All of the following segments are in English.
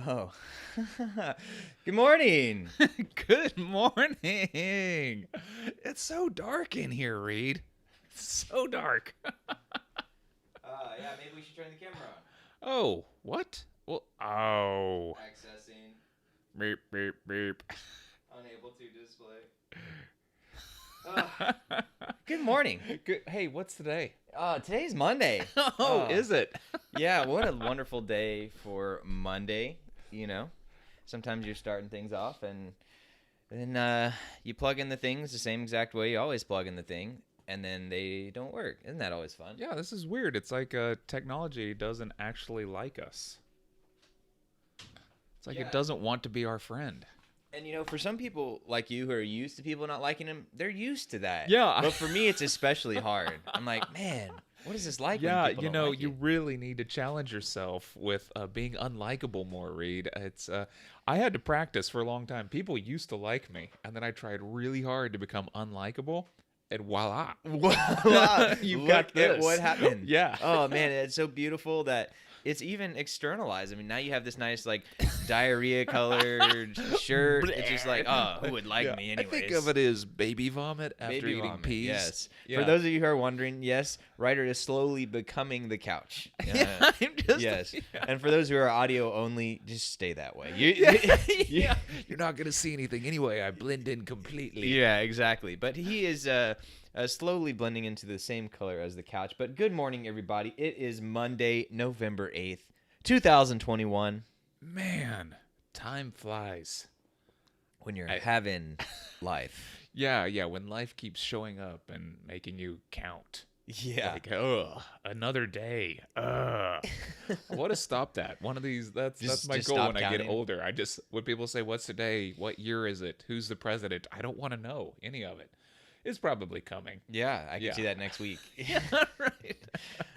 Oh, good morning. Good morning. It's so dark in here, Reed. So dark. Yeah, maybe we should turn the camera on. Oh, what? Well, oh. Accessing, Beep, beep, beep. unable to display. Good morning. Good. Hey, what's today? Today's Monday. Oh, is it? Yeah, what a wonderful day for Monday, you know. Sometimes you're starting things off and then you plug in the things the same exact way you always plug in the thing, and then they don't work. Isn't that always fun? Yeah, this is weird. It's like technology doesn't actually like us. It's like Yeah. it doesn't want to be our friend. And, you know, for some people like you who are used to people not liking them, they're used to that. Yeah. But for me, it's especially hard. I'm like, man, what is this like Yeah, when people you don't know, like you really need to challenge yourself with being unlikable more, Reed. It's I had to practice for a long time. People used to like me, and then I tried really hard to become unlikable, and voila. Wow, You've look got at this. what happened. Yeah. Oh, man, it's so beautiful that it's even externalized. I mean, now you have this nice, like, diarrhea-colored shirt. It's just like, oh, who would like Yeah. me I anyways? think of it as baby vomit after Baby eating vomit, peas. yes. Yeah. For those of you who are wondering, yes, Ryder is slowly becoming the couch. I'm just, Yes. yeah. And for those who are audio only, just stay that way. Yeah. You're not going to see anything anyway. I blend in completely. Yeah, exactly. But he is slowly blending into the same color as the couch. But good morning, everybody. It is Monday, November 8th, 2021. Man, time flies. When you're having life. Yeah, when life keeps showing up and making you count. Yeah. Like, another day. I want to stop that. One of these, that's my just goal stop when I counting. get older. When people say, what's today? What year is it? Who's the president? I don't want to know any of it. It's probably coming. Yeah, I can Yeah. see that next week. Yeah, right.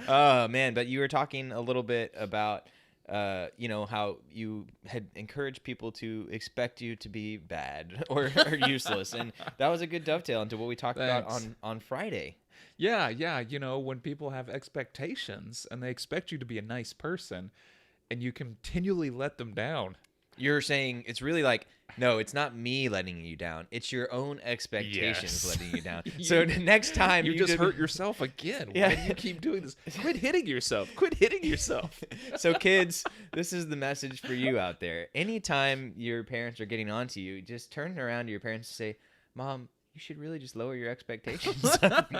Oh, man. But you were talking a little bit about, how you had encouraged people to expect you to be bad or useless. And that was a good dovetail into what we talked about Thanks. on Friday. Yeah. When people have expectations and they expect you to be a nice person and you continually let them down. You're saying it's really like, no, it's not me letting you down. It's your own expectations Yes. letting you down. So next time You just did- hurt yourself again. Yeah. Why do you keep doing this? Quit hitting yourself. Quit hitting yourself. So kids, this is the message for you out there. Anytime your parents are getting on to you, just turn around to your parents and say, Mom, you should really just lower your expectations of me.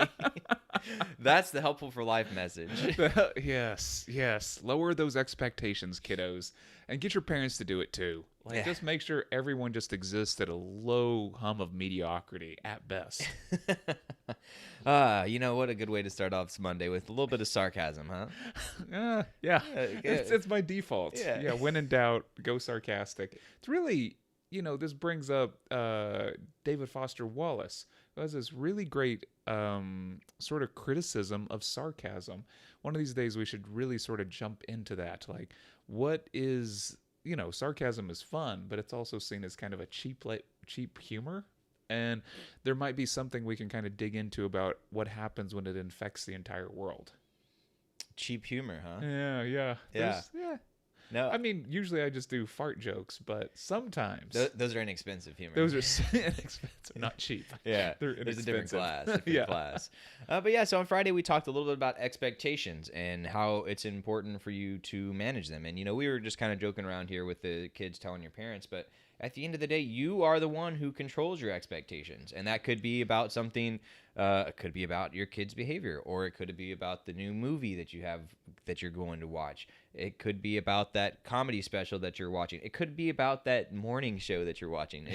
That's the helpful for life message. Yes. Lower those expectations, kiddos, and get your parents to do it too. Like, Yeah. just make sure everyone just exists at a low hum of mediocrity at best. You know what? A good way to start off Monday with a little bit of sarcasm, huh? Yeah. Good. It's my default. Yeah. Yeah. When in doubt, go sarcastic. It's really, this brings up David Foster Wallace, who has this really great sort of criticism of sarcasm. One of these days, we should really sort of jump into that. Like, what is, sarcasm is fun, but it's also seen as kind of a cheap humor. And there might be something we can kind of dig into about what happens when it infects the entire world. Cheap humor, huh? Yeah. Yeah. Yeah. No, I mean, usually I just do fart jokes, but sometimes those are inexpensive humor. those are inexpensive, not cheap. Yeah, They're there's a different inexpensive. class. Yeah. Class. But yeah, so on Friday we talked a little bit about expectations and how it's important for you to manage them. And we were just kind of joking around here with the kids telling your parents, but at the end of the day, you are the one who controls your expectations, and that could be about something. It could be about your kid's behavior, or it could be about the new movie that you're going to watch. It could be about that comedy special that you're watching. It could be about that morning show that you're watching.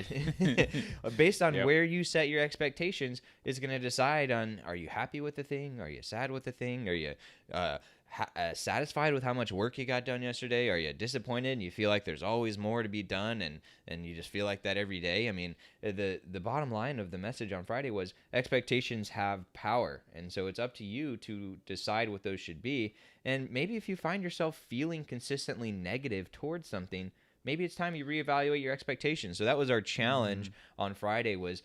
Based on where you set your expectations, is going to decide on, are you happy with the thing? Are you sad with the thing? Are you satisfied with how much work you got done yesterday? Are you disappointed and you feel like there's always more to be done, and you just feel like that every day? I mean, the bottom line of the message on Friday was expectations have power, and so it's up to you to decide what those should be. And maybe if you find yourself feeling consistently negative towards something, maybe it's time you reevaluate your expectations. So that was our challenge on Friday, was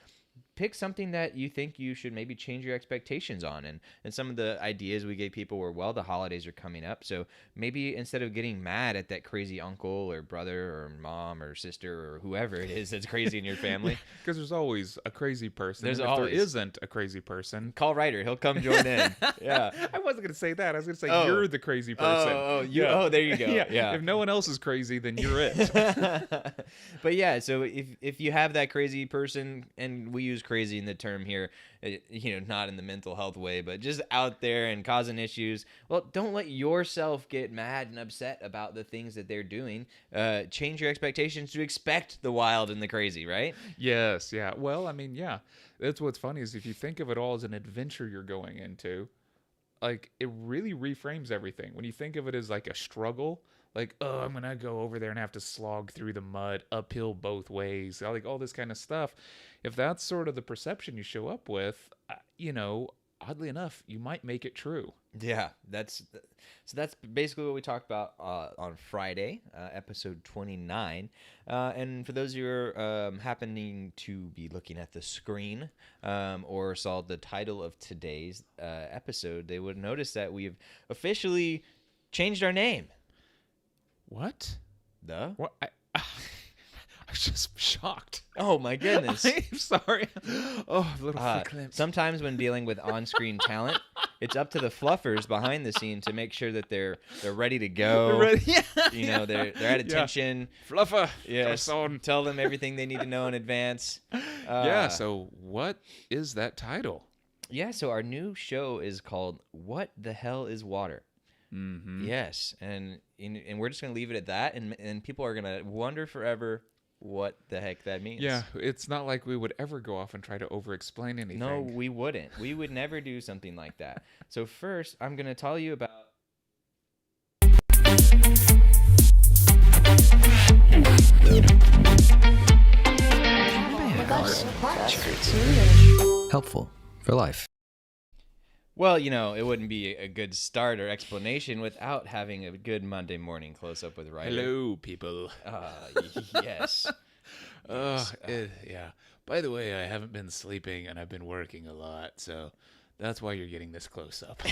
pick something that you think you should maybe change your expectations on. And some of the ideas we gave people were, well, the holidays are coming up, so maybe instead of getting mad at that crazy uncle or brother or mom or sister or whoever it is that's crazy in your family, Because there's always a crazy person. There's and always. If there isn't a crazy person, call Ryder. He'll come join in. Yeah. I wasn't going to say that. I was going to say Oh. you're the crazy person. Oh, there you go. Yeah. If no one else is crazy, then you're it. But yeah, so if you have that crazy person, and we use crazy in the term here, not in the mental health way, but just out there and causing issues, well, don't let yourself get mad and upset about the things that they're doing. Change your expectations to expect the wild and the crazy, right? Yes, yeah. Well, I mean, yeah. That's what's funny is if you think of it all as an adventure you're going into, like, it really reframes everything. When you think of it as like a struggle, like, oh, I'm gonna go over there and have to slog through the mud uphill both ways, like all this kind of stuff. If that's sort of the perception you show up with, oddly enough, you might make it true. Yeah, that's basically what we talked about on Friday, episode 29. And for those of you who are happening to be looking at the screen or saw the title of today's episode, they would notice that we've officially changed our name. What? The? What? I was just shocked. Oh my goodness. I'm sorry. Oh, little clips. Sometimes when dealing with on-screen talent, it's up to the fluffers behind the scene to make sure that they're ready to go. They're at attention. Fluffer. Yes. Tell them everything they need to know in advance. So what is that title? Yeah, so our new show is called What the Hell is Water? Mm-hmm. Yes, and we're just going to leave it at that, and people are going to wonder forever what the heck that means. Yeah, it's not like we would ever go off and try to over-explain anything. No, we wouldn't. We would never do something like that. So first, I'm going to tell you about... Helpful for life. Well, it wouldn't be a good start or explanation without having a good Monday morning close-up with Ryder. Hello, people. Yes. Yeah. By the way, I haven't been sleeping and I've been working a lot, so that's why you're getting this close-up.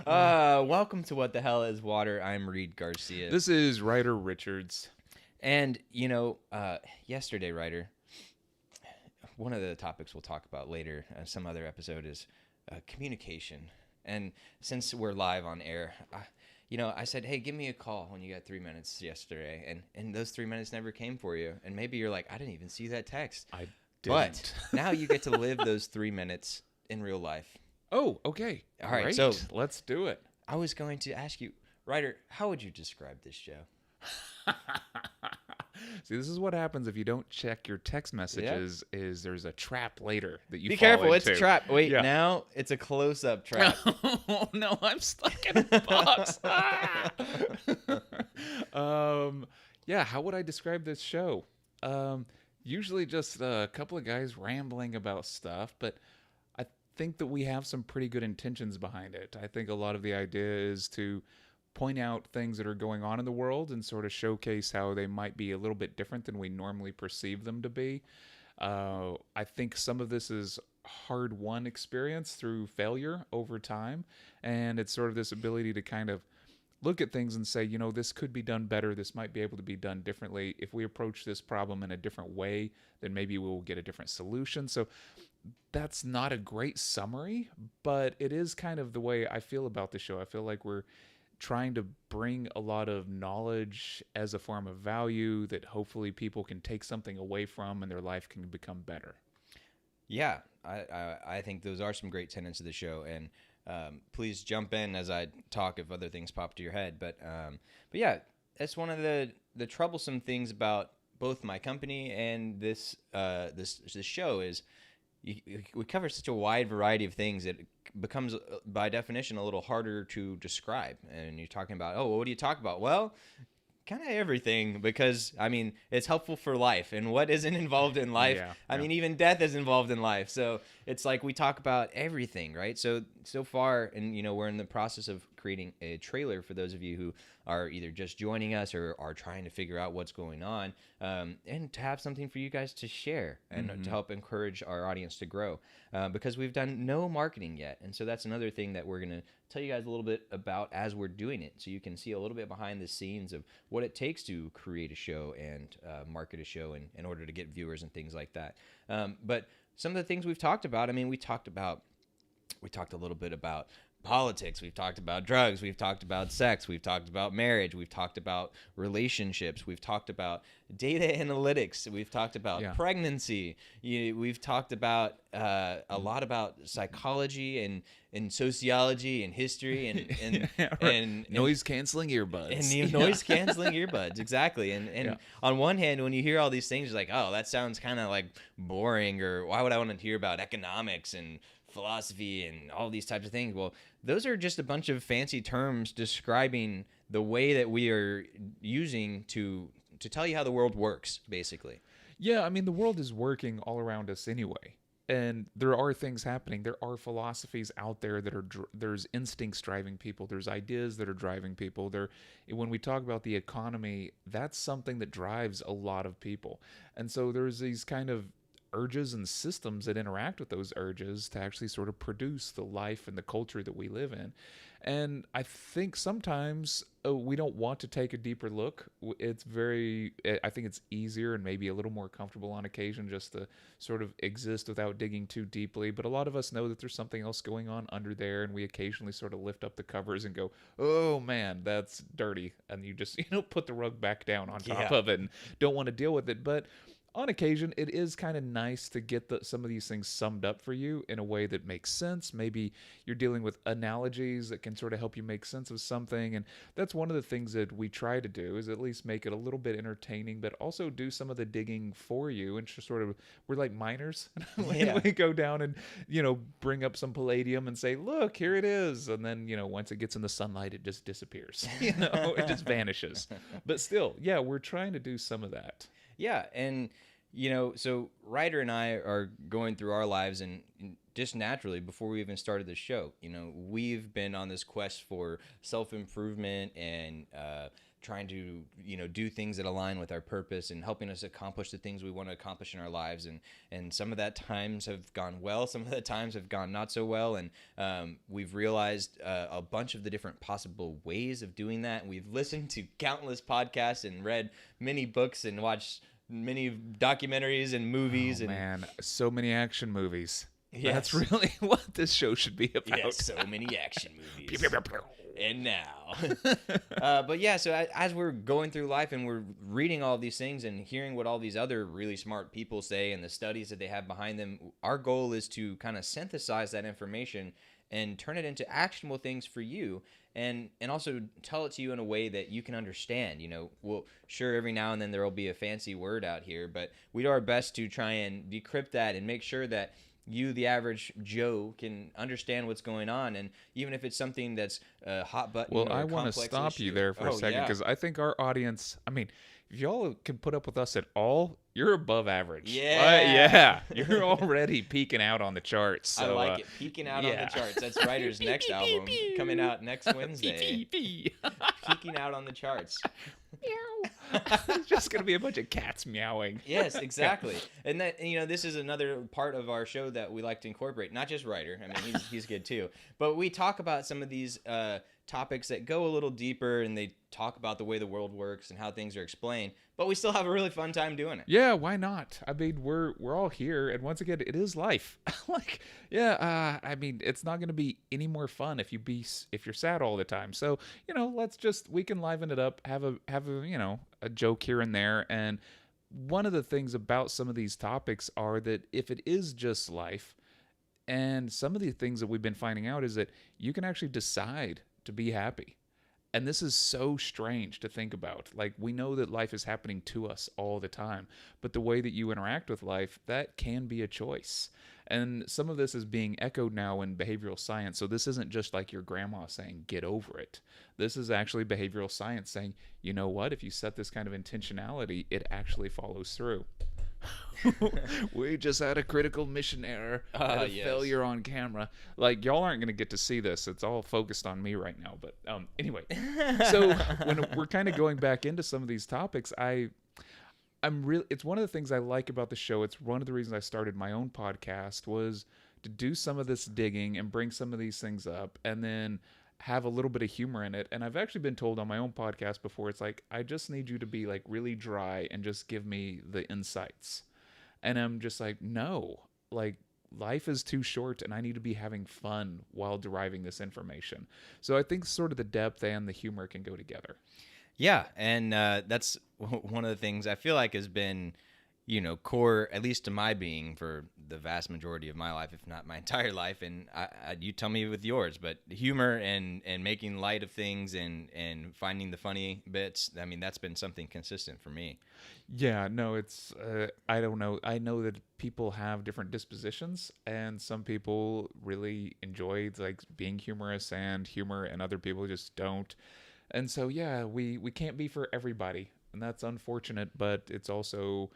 Welcome to What the Hell is Water. I'm Reed Garcia. This is Ryder Richards. And, yesterday, Ryder, one of the topics we'll talk about later, some other episode, is communication. And since we're live on air, I said, hey, give me a call when you got 3 minutes yesterday. And those 3 minutes never came for you. And maybe you're like, I didn't even see that text. I didn't. But now you get to live those 3 minutes in real life. Oh, okay. All right, Great. so- let's do it. I was going to ask you, Ryder, how would you describe this show? See, this is what happens if you don't check your text messages. Is there's a trap later that you Be fall careful, it's into. a trap. Wait, Yeah. now it's a close-up trap. Oh no, I'm stuck in a box. Yeah, how would I describe this show? Usually just a couple of guys rambling about stuff, but I think that we have some pretty good intentions behind it. I think a lot of the idea is to point out things that are going on in the world and sort of showcase how they might be a little bit different than we normally perceive them to be. I think some of this is hard-won experience through failure over time, and it's sort of this ability to kind of look at things and say, you know, this could be done better, this might be able to be done differently. If we approach this problem in a different way, then maybe we'll get a different solution. So that's not a great summary, but it is kind of the way I feel about the show. I feel like we're trying to bring a lot of knowledge as a form of value that hopefully people can take something away from and their life can become better. Yeah, I think those are some great tenets of the show, and please jump in as I talk if other things pop to your head. But yeah, that's one of the troublesome things about both my company and this show is we cover such a wide variety of things that it becomes, by definition, a little harder to describe. And you're talking about, oh, well, what do you talk about? Well, kind of everything, because I mean it's helpful for life, and what isn't involved in life, I mean even death is involved in life, so it's like we talk about everything, right? So far, and you know, we're in the process of creating a trailer for those of you who are either just joining us or are trying to figure out what's going on, and to have something for you guys to share and to help encourage our audience to grow, because we've done no marketing yet, and so that's another thing that we're going to tell you guys a little bit about as we're doing it, so you can see a little bit behind the scenes of what it takes to create a show and market a show in order to get viewers and things like that. But some of the things we've talked about, I mean, we talked a little bit about politics, we've talked about drugs, we've talked about sex, we've talked about marriage, we've talked about relationships, we've talked about data analytics, we've talked about pregnancy, we've talked about a lot about psychology and sociology and history and and noise canceling earbuds and noise canceling earbuds, exactly. And on one hand, when you hear all these things, you're like, oh, that sounds kind of like boring, or why would I want to hear about economics and philosophy and all these types of things? Well, those are just a bunch of fancy terms describing the way that we are using to tell you how the world works, basically. Yeah, I mean, the world is working all around us anyway. And there are things happening. There are philosophies out there that there's instincts driving people. There's ideas that are driving people. When we talk about the economy, that's something that drives a lot of people. And so there's these kind of urges and systems that interact with those urges to actually sort of produce the life and the culture that we live in. And I think sometimes we don't want to take a deeper look. I think it's easier and maybe a little more comfortable on occasion just to sort of exist without digging too deeply. But a lot of us know that there's something else going on under there, and we occasionally sort of lift up the covers and go, oh man, that's dirty. And you just, put the rug back down on top of it and don't want to deal with it. But on occasion, it is kind of nice to get some of these things summed up for you in a way that makes sense. Maybe you're dealing with analogies that can sort of help you make sense of something. And that's one of the things that we try to do, is at least make it a little bit entertaining, but also do some of the digging for you. And just sort of, we're like miners. We go down and, bring up some palladium and say, look, here it is. And then, once it gets in the sunlight, it just disappears. It just vanishes. But still, yeah, we're trying to do some of that. Yeah, and so Ryder and I are going through our lives, and just naturally, before we even started the show, we've been on this quest for self-improvement and trying to, do things that align with our purpose and helping us accomplish the things we want to accomplish in our lives. And some of that times have gone well, some of the times have gone not so well. And we've realized a bunch of the different possible ways of doing that. And we've listened to countless podcasts and read many books and watched many documentaries and movies. Man, so many action movies. Yes. That's really what this show should be about. Yes, so many action movies. And now. But yeah, so as we're going through life and we're reading all these things and hearing what all these other really smart people say and the studies that they have behind them, our goal is to kind of synthesize that information and turn it into actionable things for you, and also tell it to you in a way that you can understand. Well, sure, every now and then there will be a fancy word out here, but we do our best to try and decrypt that and make sure that you, the average Joe, can understand what's going on. And even if it's something that's a hot button Well, or I a want to complex stop issue. you there for a second, yeah. because I think our audience, I mean, if y'all can put up with us at all, you're above average. Yeah. You're already peeking out on the charts. So, I like it. Peeking out on the charts. That's Ryder's next album coming out next Wednesday. Peeking out on the charts. Meow. It's just going to be a bunch of cats meowing. Yes, exactly. And that, this is another part of our show that we like to incorporate. Not just Ryder. I mean, he's good too. But we talk about some of these topics that go a little deeper, and they talk about the way the world works and how things are explained. But we still have a really fun time doing it. Yeah, why not? I mean, we're all here, and once again, it is life. I mean, it's not going to be any more fun if you're sad all the time. So, we can liven it up, have a joke here and there. And one of the things about some of these topics are that if it is just life, and some of the things that we've been finding out is that you can actually decide to be happy. And this is so strange to think about. Like, we know that life is happening to us all the time, but the way that you interact with life, that can be a choice. And some of this is being echoed now in behavioral science. So this isn't just like your grandma saying, get over it. This is actually behavioral science saying, you know what? If you set this kind of intentionality, it actually follows through. We just had a critical mission error and a failure on camera. Like, y'all aren't going to get to see this. It's all focused on me right now. But anyway, so when we're kind of going back into some of these topics, it's one of the things I like about the show. It's one of the reasons I started my own podcast, was to do some of this digging and bring some of these things up, and then have a little bit of humor in it. And I've actually been told on my own podcast before, it's like, I just need you to be like really dry and just give me the insights. And I'm just like, no, like, life is too short and I need to be having fun while deriving this information. So I think sort of the depth and the humor can go together. Yeah, and that's one of the things I feel like has been, core, at least to my being, for the vast majority of my life, if not my entire life. And you tell me with yours, but humor and making light of things and finding the funny bits, I mean, that's been something consistent for me. Yeah, no, it's, I don't know. I know that people have different dispositions, and some people really enjoy like being humorous and humor, and other people just don't. And so, yeah, we can't be for everybody, and that's unfortunate, but it's also,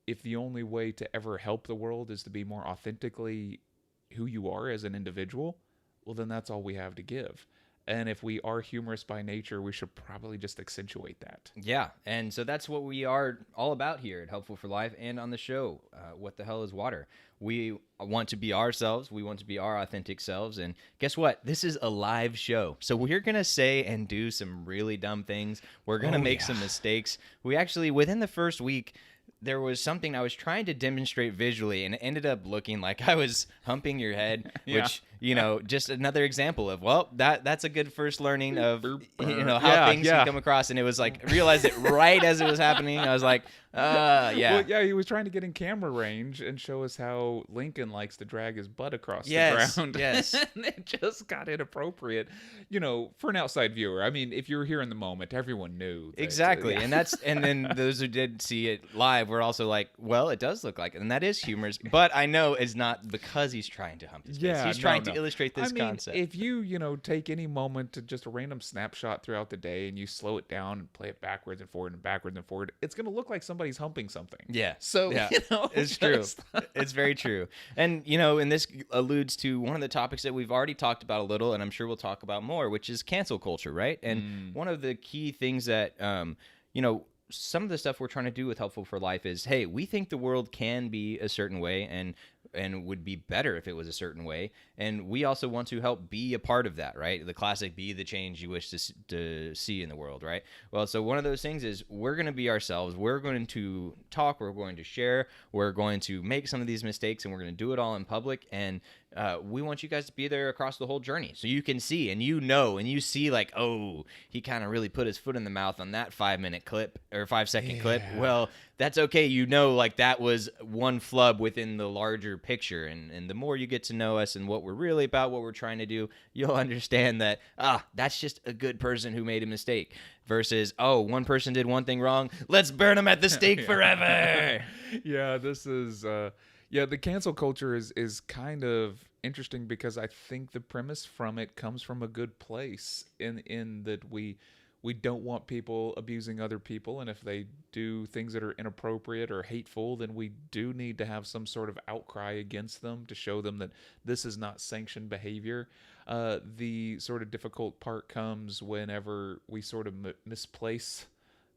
if the only way to ever help the world is to be more authentically who you are as an individual, well, then that's all we have to give. And if we are humorous by nature, we should probably just accentuate that. Yeah, and so that's what we are all about here at Helpful for Life and on the show, What the Hell is Water? We want to be ourselves. We want to be our authentic selves. And guess what? This is a live show. So we're going to say and do some really dumb things. We're going to make some mistakes. We actually, within the first week, there was something I was trying to demonstrate visually, and it ended up looking like I was humping your head, which, just another example of, well, that's a good first learning of, how things can come across. And it was like, I realized it right as it was happening. I was like, yeah. Well, yeah, he was trying to get in camera range and show us how Lincoln likes to drag his butt across the ground. Yes. And it just got inappropriate, for an outside viewer. I mean, if you were here in the moment, everyone knew. That, exactly. And then those who did see it live were also like, well, it does look like it. And that is humorous. But I know it's not because he's trying to hump his face. He's trying to illustrate this concept. If you, take any moment to just a random snapshot throughout the day and you slow it down and play it backwards and forward, it's going to look like somebody's humping something. Yeah. So, it's true. It's very true. And, and this alludes to one of the topics that we've already talked about a little, and I'm sure we'll talk about more, which is cancel culture, right? And one of the key things that, some of the stuff we're trying to do with Helpful for Life is, hey, we think the world can be a certain way and would be better if it was a certain way. And we also want to help be a part of that, right? The classic, be the change you wish to see in the world, right? Well, so one of those things is we're going to be ourselves. We're going to talk. We're going to share. We're going to make some of these mistakes, and we're going to do it all in public. And we want you guys to be there across the whole journey, so you can see and you see like, oh, he kind of really put his foot in the mouth on that 5-minute clip or 5-second clip. Well, that's okay. Like that was one flub within the larger picture, and the more you get to know us and what we're really about, what we're trying to do, you'll understand that that's just a good person who made a mistake. Versus, one person did one thing wrong, let's burn them at the stake forever. Yeah, this is the cancel culture is kind of interesting because I think the premise from it comes from a good place in that we don't want people abusing other people, and if they do things that are inappropriate or hateful, then we do need to have some sort of outcry against them to show them that this is not sanctioned behavior. The sort of difficult part comes whenever we sort of misplace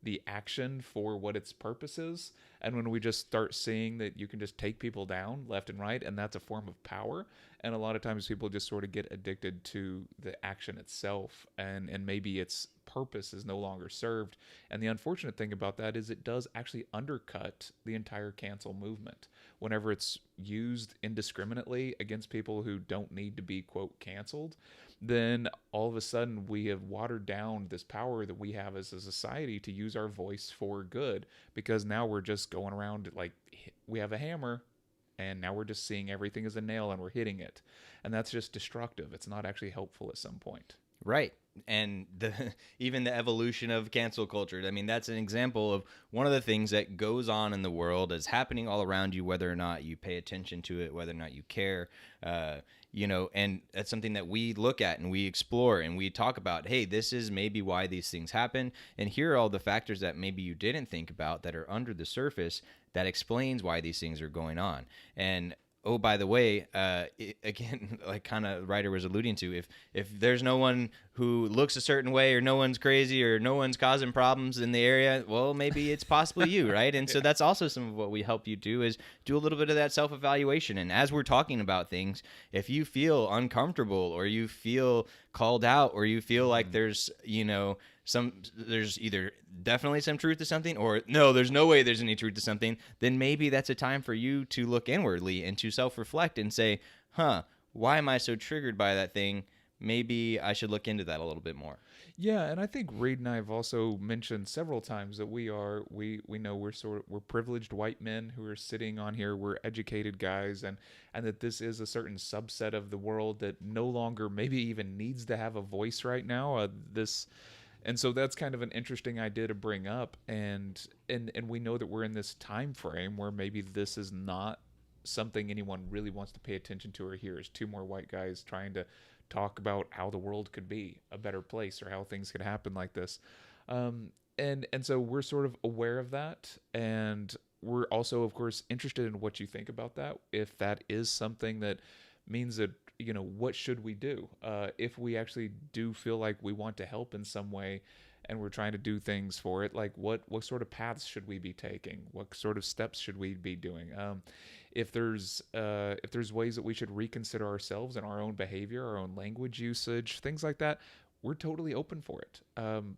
the action for what its purpose is, and when we just start seeing that you can just take people down left and right, and that's a form of power. And a lot of times people just sort of get addicted to the action itself, and maybe its purpose is no longer served. And the unfortunate thing about that is it does actually undercut the entire cancel movement whenever it's used indiscriminately against people who don't need to be, quote, canceled. Then all of a sudden we have watered down this power that we have as a society to use our voice for good, because now we're just going around like we have a hammer, and now we're just seeing everything as a nail and we're hitting it. And that's just destructive. It's not actually helpful at some point. Right. And even the evolution of cancel culture. I mean, that's an example of one of the things that goes on in the world, is happening all around you, whether or not you pay attention to it, whether or not you care, and that's something that we look at and we explore and we talk about. Hey, this is maybe why these things happen. And here are all the factors that maybe you didn't think about that are under the surface that explains why these things are going on. And oh, by the way, again, like kind of writer was alluding to, if there's no one who looks a certain way, or no one's crazy, or no one's causing problems in the area, well, maybe it's possibly you, right? And so that's also some of what we help you do, is do a little bit of that self-evaluation. And as we're talking about things, if you feel uncomfortable, or you feel called out, or you feel like there's, there's either definitely some truth to something, or no, there's no way there's any truth to something, then maybe that's a time for you to look inwardly and to self-reflect and say, why am I so triggered by that thing? Maybe I should look into that a little bit more. Yeah, and I think Reed and I have also mentioned several times that we know we're privileged white men who are sitting on here. We're educated guys, and that this is a certain subset of the world that no longer maybe even needs to have a voice right now. And so that's kind of an interesting idea to bring up, and we know that we're in this time frame where maybe this is not something anyone really wants to pay attention to or hear, is two more white guys trying to talk about how the world could be a better place, or how things could happen like this. And so we're sort of aware of that, and we're also, of course, interested in what you think about that. If that is something that means that, what should we do? If we actually do feel like we want to help in some way, and we're trying to do things for it, like what sort of paths should we be taking? What sort of steps should we be doing? If there's ways that we should reconsider ourselves and our own behavior, our own language usage, things like that, we're totally open for it.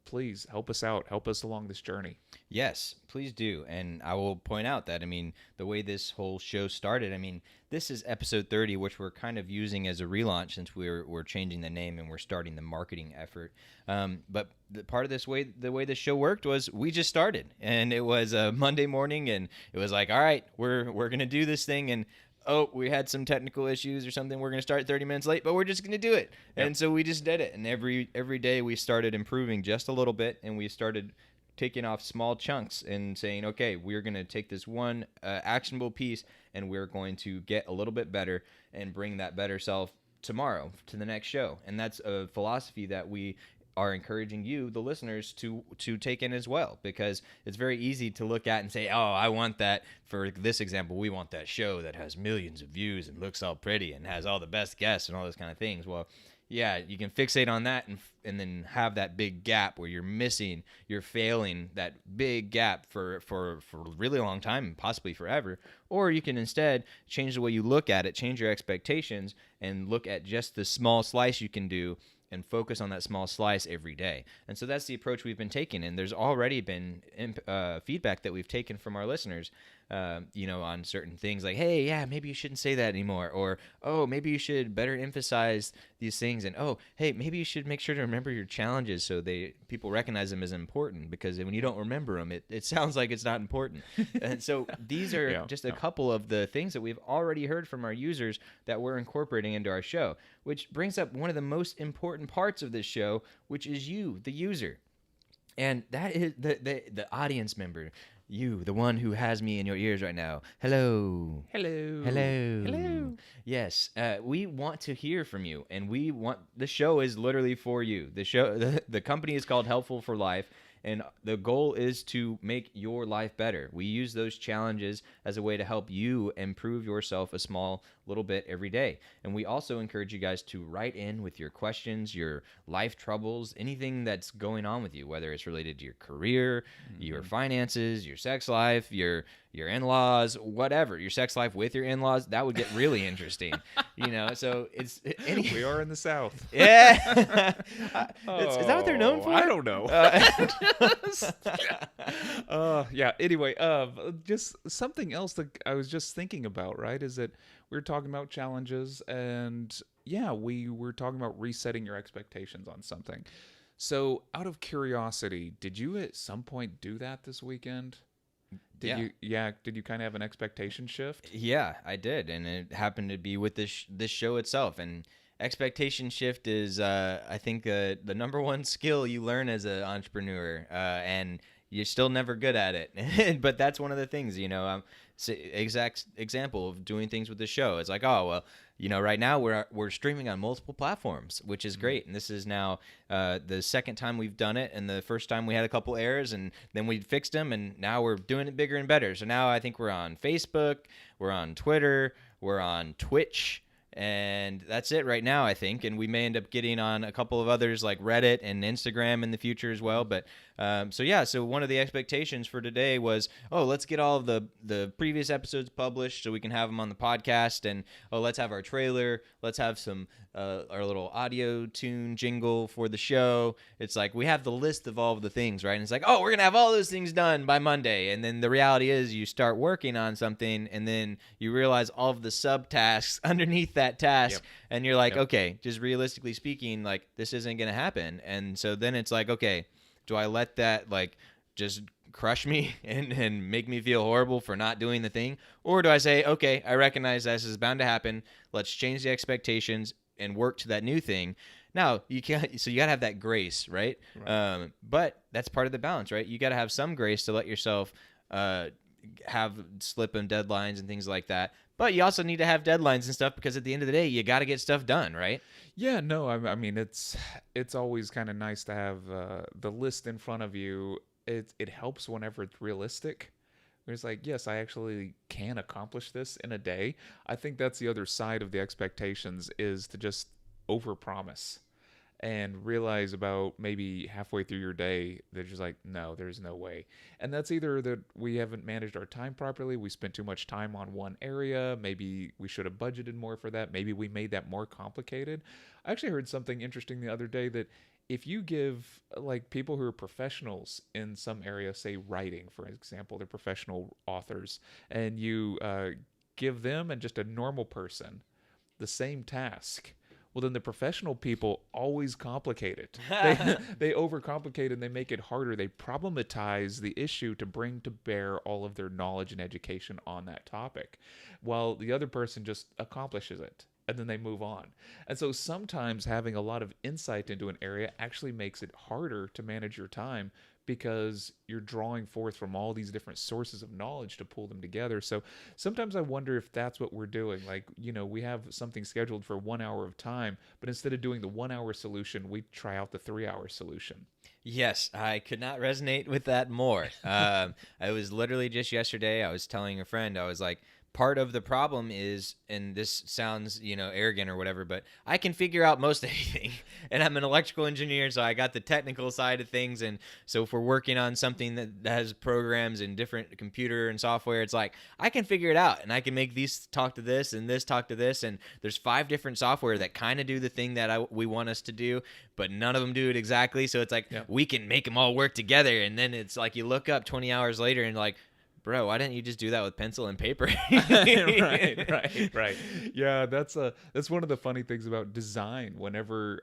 Please help us out. Help us along this journey. Yes, please do. And I will point out that, the way this whole show started, this is episode 30, which we're kind of using as a relaunch, since we're changing the name and we're starting the marketing effort. But the part of the way this show worked was we just started, and it was a Monday morning, and it was like, all right, we're going to do this thing. And we had some technical issues or something, we're going to start 30 minutes late, but we're just going to do it. Yep. And so we just did it. And every day we started improving just a little bit, and we started taking off small chunks and saying, okay, we're going to take this one actionable piece, and we're going to get a little bit better and bring that better self tomorrow to the next show. And that's a philosophy that we are encouraging you, the listeners, to take in as well, because it's very easy to look at and say, oh, I want that. For this example, we want that show that has millions of views and looks all pretty and has all the best guests and all those kind of things. Well, yeah, you can fixate on that and then have that big gap where you're failing that big gap for a really long time and possibly forever. Or you can instead change the way you look at it, change your expectations, and look at just the small slice you can do, and focus on that small slice every day. And so that's the approach we've been taking. And there's already been feedback that we've taken from our listeners, on certain things like, hey, yeah, maybe you shouldn't say that anymore. Or, oh, maybe you should better emphasize these things. And, oh, hey, maybe you should make sure to remember your challenges so people recognize them as important, because when you don't remember them, it sounds like it's not important. And so these are just a couple of the things that we've already heard from our users that we're incorporating into our show, which brings up one of the most important parts of this show, which is you, the user. And that is the audience member. You, the one who has me in your ears right now. Hello. Hello. Hello. Hello. Yes, we want to hear from you, and the show is literally for you. The company is called Helpful for Life, and the goal is to make your life better. We use those challenges as a way to help you improve yourself a small little bit every day. And we also encourage you guys to write in with your questions, your life troubles, anything that's going on with you, whether it's related to your career, your finances, your sex life, your in-laws, whatever, your sex life with your in-laws. That would get really interesting, so we are in the South. Yeah. Is that what they're known for? I don't know. Yeah. Anyway, just something else that I was just thinking about, right, is that we were talking about challenges, and we were talking about resetting your expectations on something. So out of curiosity, did you at some point do that this weekend? Did you kind of have an expectation shift? Yeah, I did, and it happened to be with this show itself. And expectation shift is, I think, the number one skill you learn as an entrepreneur, and you're still never good at it. But that's one of the things, exact example of doing things with the show. It's like, oh, well, right now we're streaming on multiple platforms, which is great. And this is now the second time we've done it. And the first time we had a couple errors, and then we fixed them, and now we're doing it bigger and better. So now I think we're on Facebook, we're on Twitter, we're on Twitch, and that's it right now, I think. And we may end up getting on a couple of others like Reddit and Instagram in the future as well. But so one of the expectations for today was, let's get all of the previous episodes published so we can have them on the podcast. And let's have our trailer. Let's have some our little audio tune jingle for the show. It's like we have the list of all of the things, right? And it's like, we're going to have all those things done by Monday. And then the reality is you start working on something, and then you realize all of the subtasks underneath that task. Yep. And you're like, okay, just realistically speaking, like this isn't going to happen. And so then it's like, okay, do I let that just crush me and make me feel horrible for not doing the thing? Or do I say, okay, I recognize this is bound to happen. Let's change the expectations and work to that new thing. Now, you got to have that grace, right? But that's part of the balance, right? You got to have some grace to let yourself have slip and deadlines and things like that. But you also need to have deadlines and stuff, because at the end of the day, you got to get stuff done, right? Yeah, no, I mean, it's always kind of nice to have the list in front of you. It helps whenever it's realistic. It's like, yes, I actually can accomplish this in a day. I think that's the other side of the expectations, is to just overpromise and realize about maybe halfway through your day they're just like, no, there's no way. And that's either that we haven't managed our time properly, we spent too much time on one area, maybe we should have budgeted more for that, maybe we made that more complicated. I actually heard something interesting the other day, that if you give people who are professionals in some area, say writing, for example, they're professional authors, and you give them and just a normal person the same task, well, then the professional people always complicate it. They overcomplicate and they make it harder. They problematize the issue to bring to bear all of their knowledge and education on that topic, while the other person just accomplishes it, and then they move on. And so sometimes having a lot of insight into an area actually makes it harder to manage your time, because you're drawing forth from all these different sources of knowledge to pull them together. So sometimes I wonder if that's what we're doing. We have something scheduled for 1 hour of time, but instead of doing the 1 hour solution, we try out the 3 hour solution. Yes, I could not resonate with that more. I was literally just yesterday, I was telling a friend, I was like, part of the problem is, and this sounds, arrogant or whatever, but I can figure out most anything. And I'm an electrical engineer, so I got the technical side of things. And so if we're working on something that has programs and different computer and software, it's like I can figure it out, and I can make these talk to this and this talk to this. And there's 5 different software that kind of do the thing that we want us to do, but none of them do it exactly. So it's like we can make them all work together. And then it's like you look up 20 hours later and like, bro, why didn't you just do that with pencil and paper? right. Yeah, that's one of the funny things about design. Whenever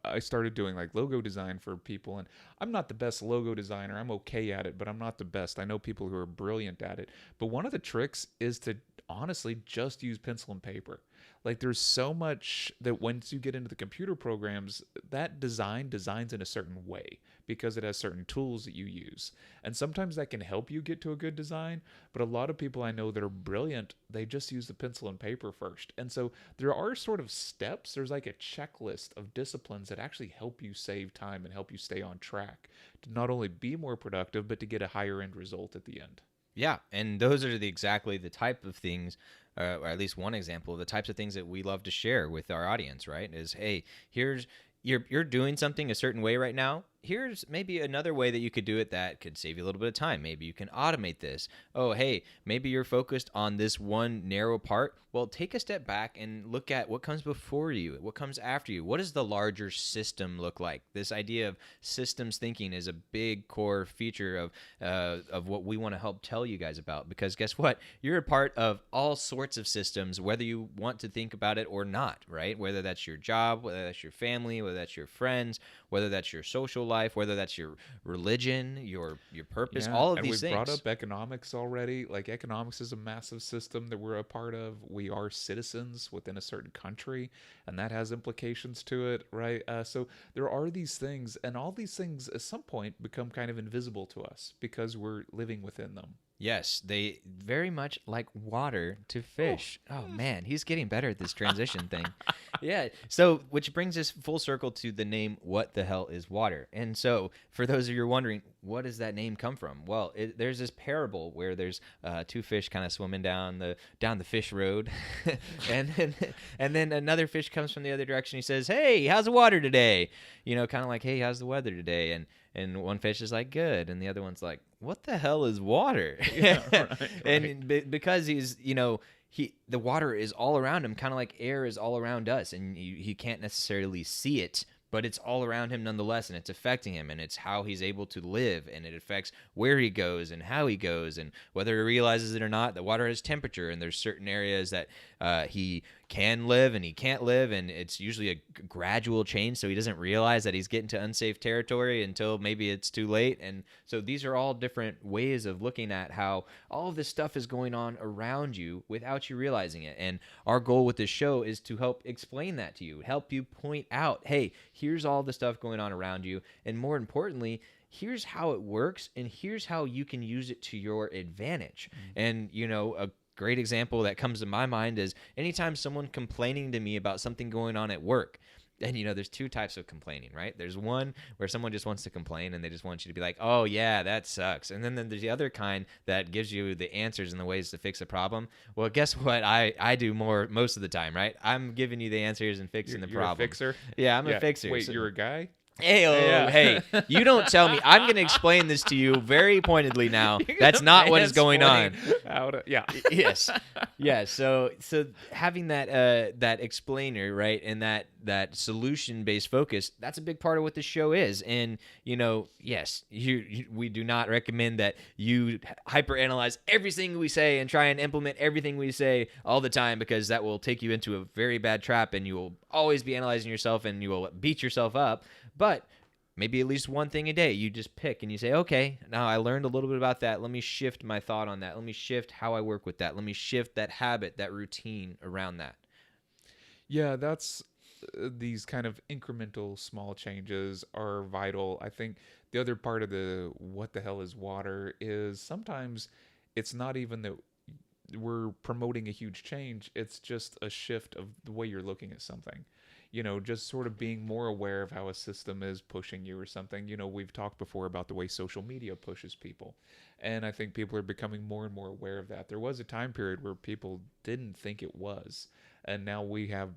I started doing like logo design for people, and I'm not the best logo designer. I'm okay at it, but I'm not the best. I know people who are brilliant at it. But one of the tricks is to honestly just use pencil and paper. Like there's so much that once you get into the computer programs, that designs in a certain way because it has certain tools that you use. And sometimes that can help you get to a good design, but a lot of people I know that are brilliant, they just use the pencil and paper first. And so there are sort of steps, there's like a checklist of disciplines that actually help you save time and help you stay on track to not only be more productive, but to get a higher end result at the end. Yeah, and those are exactly the type of things, or at least one example of the types of things that we love to share with our audience, right? Is, hey, here's you're doing something a certain way right now. Here's maybe another way that you could do it that could save you a little bit of time. Maybe you can automate this. Oh, hey, maybe you're focused on this one narrow part. Well, take a step back and look at what comes before you, what comes after you. What does the larger system look like? This idea of systems thinking is a big core feature of what we want to help tell you guys about. Because guess what? You're a part of all sorts of systems, whether you want to think about it or not, right? Whether that's your job, whether that's your family, whether that's your friends, whether that's your social life, whether that's your religion, your purpose, all of these things. And we've brought up economics already. Like economics is a massive system that we're a part of. We are citizens within a certain country, and that has implications to it, right? So there are these things, and all these things at some point become kind of invisible to us because we're living within them. Yes, they very much like water to fish. Oh man, he's getting better at this transition thing. Yeah. So, which brings us full circle to the name, what the hell is water? And so, for those of you who are wondering, what does that name come from? Well, there's this parable where there's 2 fish kind of swimming down the fish road, and then another fish comes from the other direction. He says, "Hey, how's the water today?" Kind of like, "Hey, how's the weather today?" And one fish is like, "Good," and the other one's like, "What the hell is water?" Yeah, right. And because he's, the water is all around him, kind of like air is all around us, and he can't necessarily see it, but it's all around him nonetheless, and it's affecting him, and it's how he's able to live, and it affects where he goes and how he goes, and whether he realizes it or not. The water has temperature, and there's certain areas that he can live and he can't live, and it's usually a gradual change, so he doesn't realize that he's getting to unsafe territory until maybe it's too late. And so these are all different ways of looking at how all of this stuff is going on around you without you realizing it. And our goal with this show is to help explain that to you, help you point out, hey, here's all the stuff going on around you, and more importantly, here's how it works, and here's how you can use it to your advantage. And a great example that comes to my mind is anytime someone complaining to me about something going on at work. And there's 2 types of complaining, right? There's one where someone just wants to complain and they just want you to be like, "Oh yeah, that sucks." And then there's the other kind that gives you the answers and the ways to fix the problem. Well, guess what? I do most of the time, right? I'm giving you the answers and fixing the problem. You're a fixer? Yeah, I'm a fixer. Wait, you're a guy? Hey, you don't tell me. I'm going to explain this to you very pointedly now. That's not what is going on. Yes. Yeah. So having that explainer, right, and that solution-based focus, that's a big part of what the show is. And, yes, we do not recommend that you hyperanalyze everything we say and try and implement everything we say all the time, because that will take you into a very bad trap, and you will always be analyzing yourself and you will beat yourself up. But maybe at least one thing a day you just pick and you say, okay, now I learned a little bit about that. Let me shift my thought on that. Let me shift how I work with that. Let me shift that habit, that routine around that. Yeah, that's these kind of incremental small changes are vital. I think the other part of the what the hell is water is sometimes it's not even that we're promoting a huge change. It's just a shift of the way you're looking at something. just sort of being more aware of how a system is pushing you or something. We've talked before about the way social media pushes people. And I think people are becoming more and more aware of that. There was a time period where people didn't think it was. And now we have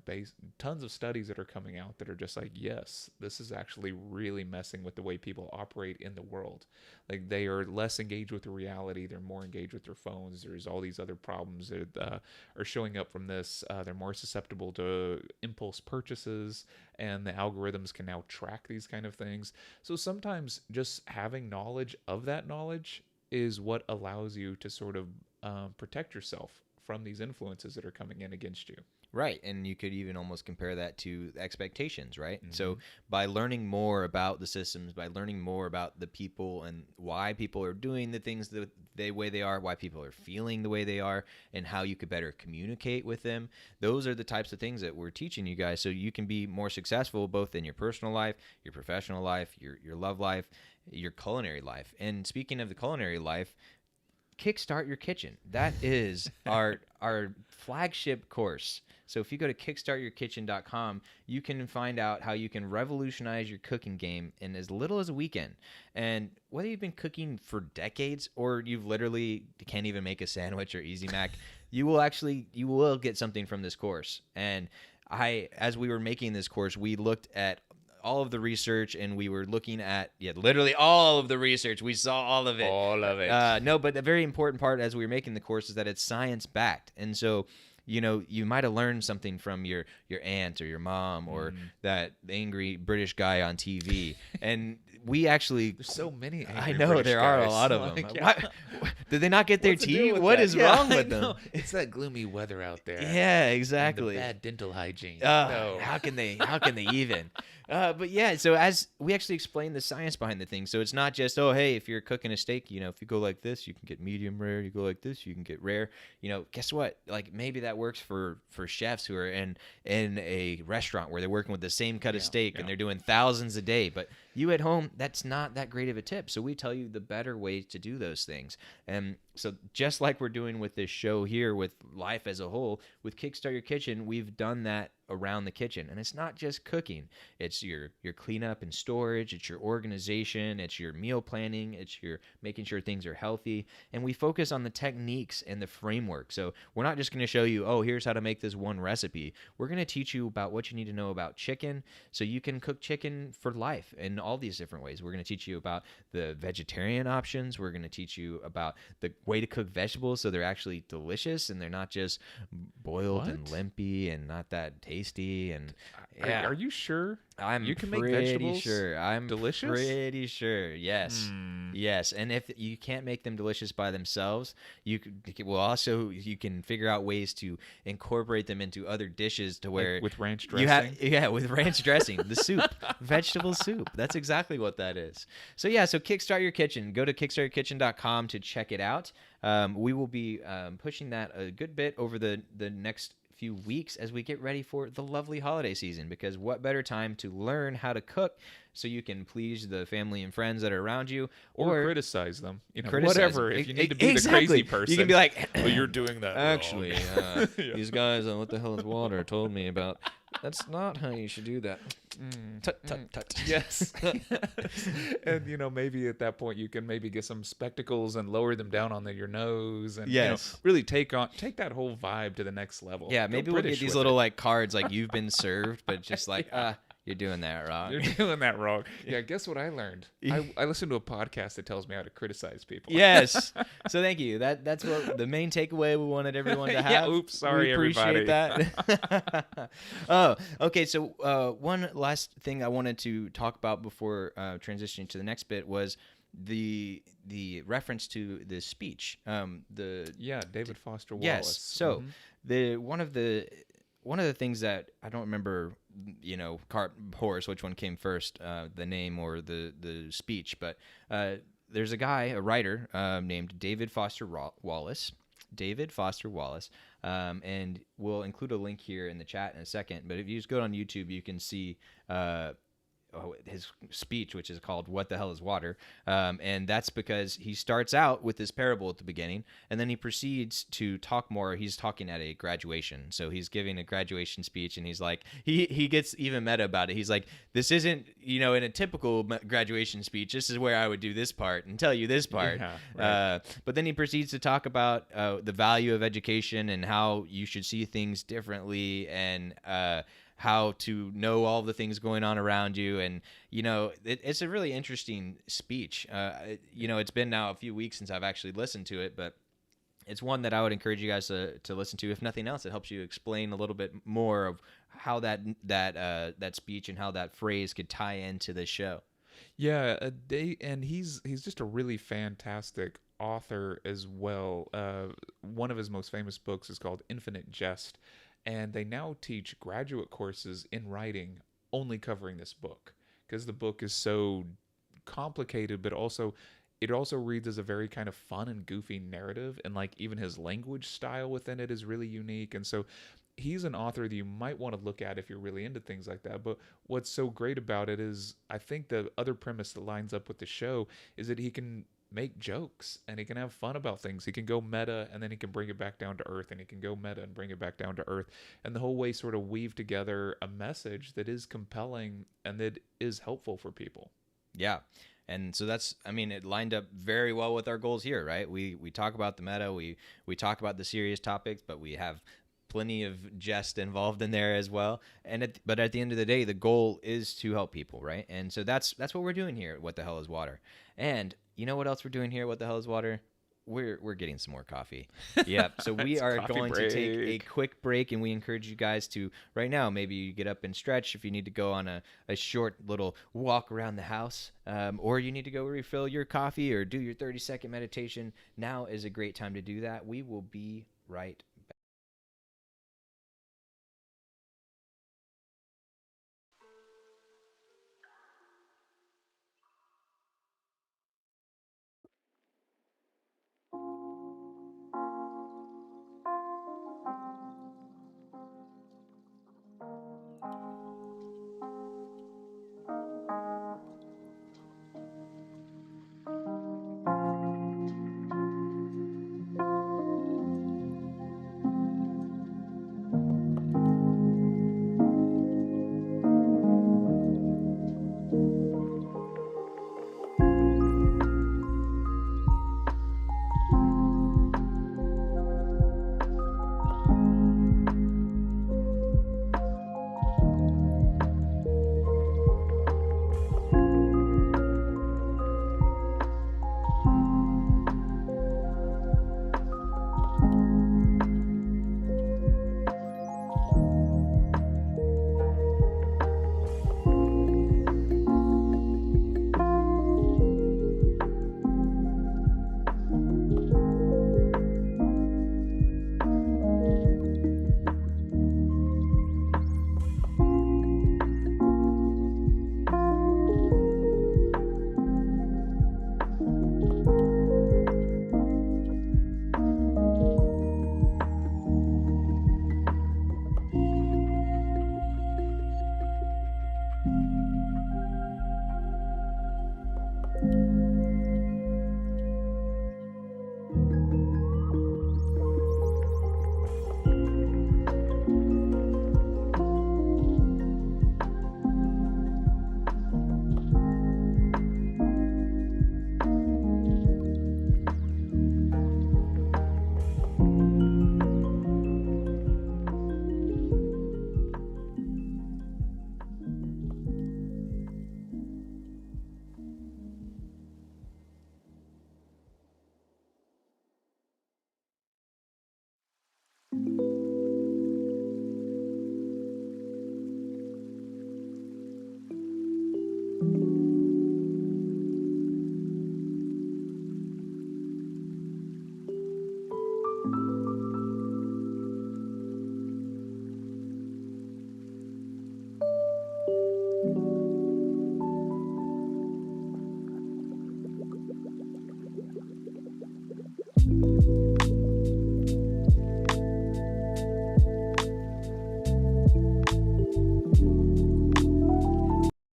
tons of studies that are coming out that are just like, yes, this is actually really messing with the way people operate in the world. Like, they are less engaged with the reality. They're more engaged with their phones. There's all these other problems that are showing up from this. They're more susceptible to impulse purchases, and the algorithms can now track these kind of things. So sometimes just having knowledge of that knowledge is what allows you to sort of protect yourself from these influences that are coming in against you. Right, and you could even almost compare that to expectations, right? So by learning more about the systems, by learning more about the people and why people are doing the things the way they are, why people are feeling the way they are, and how you could better communicate with them, those are the types of things that we're teaching you guys so you can be more successful both in your personal life, your professional life, your love life, your culinary life. And speaking of the culinary life, Kickstart Your Kitchen. That is our flagship course. So if you go to kickstartyourkitchen.com, you can find out how you can revolutionize your cooking game in as little as a weekend. And whether you've been cooking for decades or you've literally can't even make a sandwich or Easy Mac, you will get something from this course. And as we were making this course, we looked at all of the research, and we were looking at literally all of the research. We saw all of it. All of it. No, but the very important part as we were making the course is that it's science backed, and so you might have learned something from your aunt or your mom or that angry British guy on TV, and we actually there's so many angry I know British there guys. are a lot of them. Yeah. Did they not get their What's the tea? deal with What that? is Yeah, wrong I with know. them? It's that gloomy weather out there. Yeah, And exactly. the bad dental hygiene. No. How can they even? But yeah, so as we actually explain the science behind the thing, so it's not just, oh, hey, if you're cooking a steak, if you go like this, you can get medium rare. You go like this, you can get rare. Guess what? Like, maybe that works for chefs who are in a restaurant where they're working with the same cut of steak and they're doing thousands a day. But you at home, that's not that great of a tip. So we tell you the better ways to do those things. And so just like we're doing with this show here with life as a whole, with Kickstart Your Kitchen, we've done that around the kitchen. And it's not just cooking. It's your cleanup and storage. It's your organization. It's your meal planning. It's your making sure things are healthy. And we focus on the techniques and the framework. So we're not just going to show you, oh, here's how to make this one recipe. We're going to teach you about what you need to know about chicken so you can cook chicken for life in all these different ways. We're going to teach you about the vegetarian options. We're going to teach you about the way to cook vegetables so they're actually delicious and they're not just boiled and limpy and not that tasty. And yeah. Are you sure? You can make vegetables sure. I'm delicious? pretty sure. Yes. Yes. And if you can't make them delicious by themselves, you can figure out ways to incorporate them into other dishes to where with ranch dressing. With ranch dressing, the soup, vegetable soup. That's exactly what that is. So Kickstart Your Kitchen. Go to kickstartyourkitchen.com to check it out. We will be pushing that a good bit over the next few weeks as we get ready for the lovely holiday season, because what better time to learn how to cook so you can please the family and friends that are around you, or criticize them, criticize whatever them. If you need to be Exactly. the crazy person, you can be like, well, you're doing that actually wrong. these guys on What the Hell is Water told me about that's not how you should do that. Tut tut tut. Yes. And maybe at that point you can maybe get some spectacles and lower them down on your nose, and really take that whole vibe to the next level. Yeah, maybe we'll get these little like cards like you've been served, but just like you're doing that wrong. You're doing that wrong. Yeah, guess what I learned? I listened to a podcast that tells me how to criticize people. Yes. So thank you. That's what the main takeaway we wanted everyone to have. Yeah, oops, sorry, we appreciate everybody. that. Oh, okay. So one last thing I wanted to talk about before transitioning to the next bit was the reference to the speech. David Foster Wallace. Yes. So one of the things that I don't remember, cart horse, which one came first, the name or the speech, but there's a writer named David Foster Wallace. David Foster Wallace, and we'll include a link here in the chat in a second. But if you just go on YouTube, you can see his speech, which is called "What the Hell is Water?" And that's because he starts out with this parable at the beginning, and then he proceeds to talk more. He's talking at a graduation, so he's giving a graduation speech, and he's like, he gets even meta about it. He's like, "This isn't, in a typical graduation speech. This is where I would do this part and tell you this part." Yeah, right. But then he proceeds to talk about the value of education and how you should see things differently, and how to know all the things going on around you. And it's a really interesting speech. It's been now a few weeks since I've actually listened to it, but it's one that I would encourage you guys to listen to. If nothing else, it helps you explain a little bit more of how that speech and how that phrase could tie into the show. Yeah, and he's just a really fantastic author as well. One of his most famous books is called Infinite Jest, and they now teach graduate courses in writing only covering this book because the book is so complicated, but also it also reads as a very kind of fun and goofy narrative, and like even his language style within it is really unique. And so he's an author that you might want to look at if you're really into things like that. But what's so great about it is I think the other premise that lines up with the show is that he can make jokes and he can have fun about things. He can go meta and then he can bring it back down to earth, and he can go meta and bring it back down to earth, and the whole way sort of weave together a message that is compelling and that is helpful for people. Yeah. And so it lined up very well with our goals here, right? We talk about the meta, we talk about the serious topics, but we have plenty of jest involved in there as well. But at the end of the day, the goal is to help people, right? And so that's what we're doing here at What the Hell is Water. And you know what else we're doing here at What the Hell is Water? We're getting some more coffee. Yeah. So we are going to take a quick break, and we encourage you guys to right now, maybe you get up and stretch if you need to go on a short little walk around the house, or you need to go refill your coffee or do your 30-second meditation. Now is a great time to do that. We will be right back.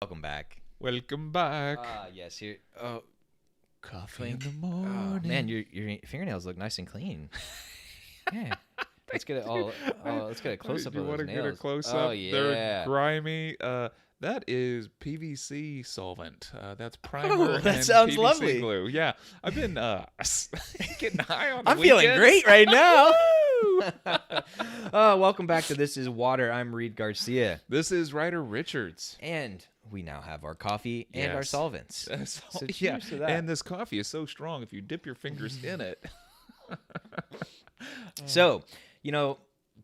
Welcome back. Welcome back. Yes, here. Oh, Coffee in clink. the Oh, morning. man, your fingernails look nice and clean. Yeah. Let's get it all. Oh, let's get a close up You of want those to get a nails. close Oh up? yeah. They're grimy. That is PVC solvent. That's primer that and sounds PVC lovely. glue. Yeah, I've been getting high on. I'm the feeling weekends. great right now. Welcome back to This Is Water. I'm Reed Garcia, This is Ryder Richards. and we now have our coffee and our Yes. solvents. So, So yeah, cheers to that. and this coffee is so strong. If you dip your fingers in it, So,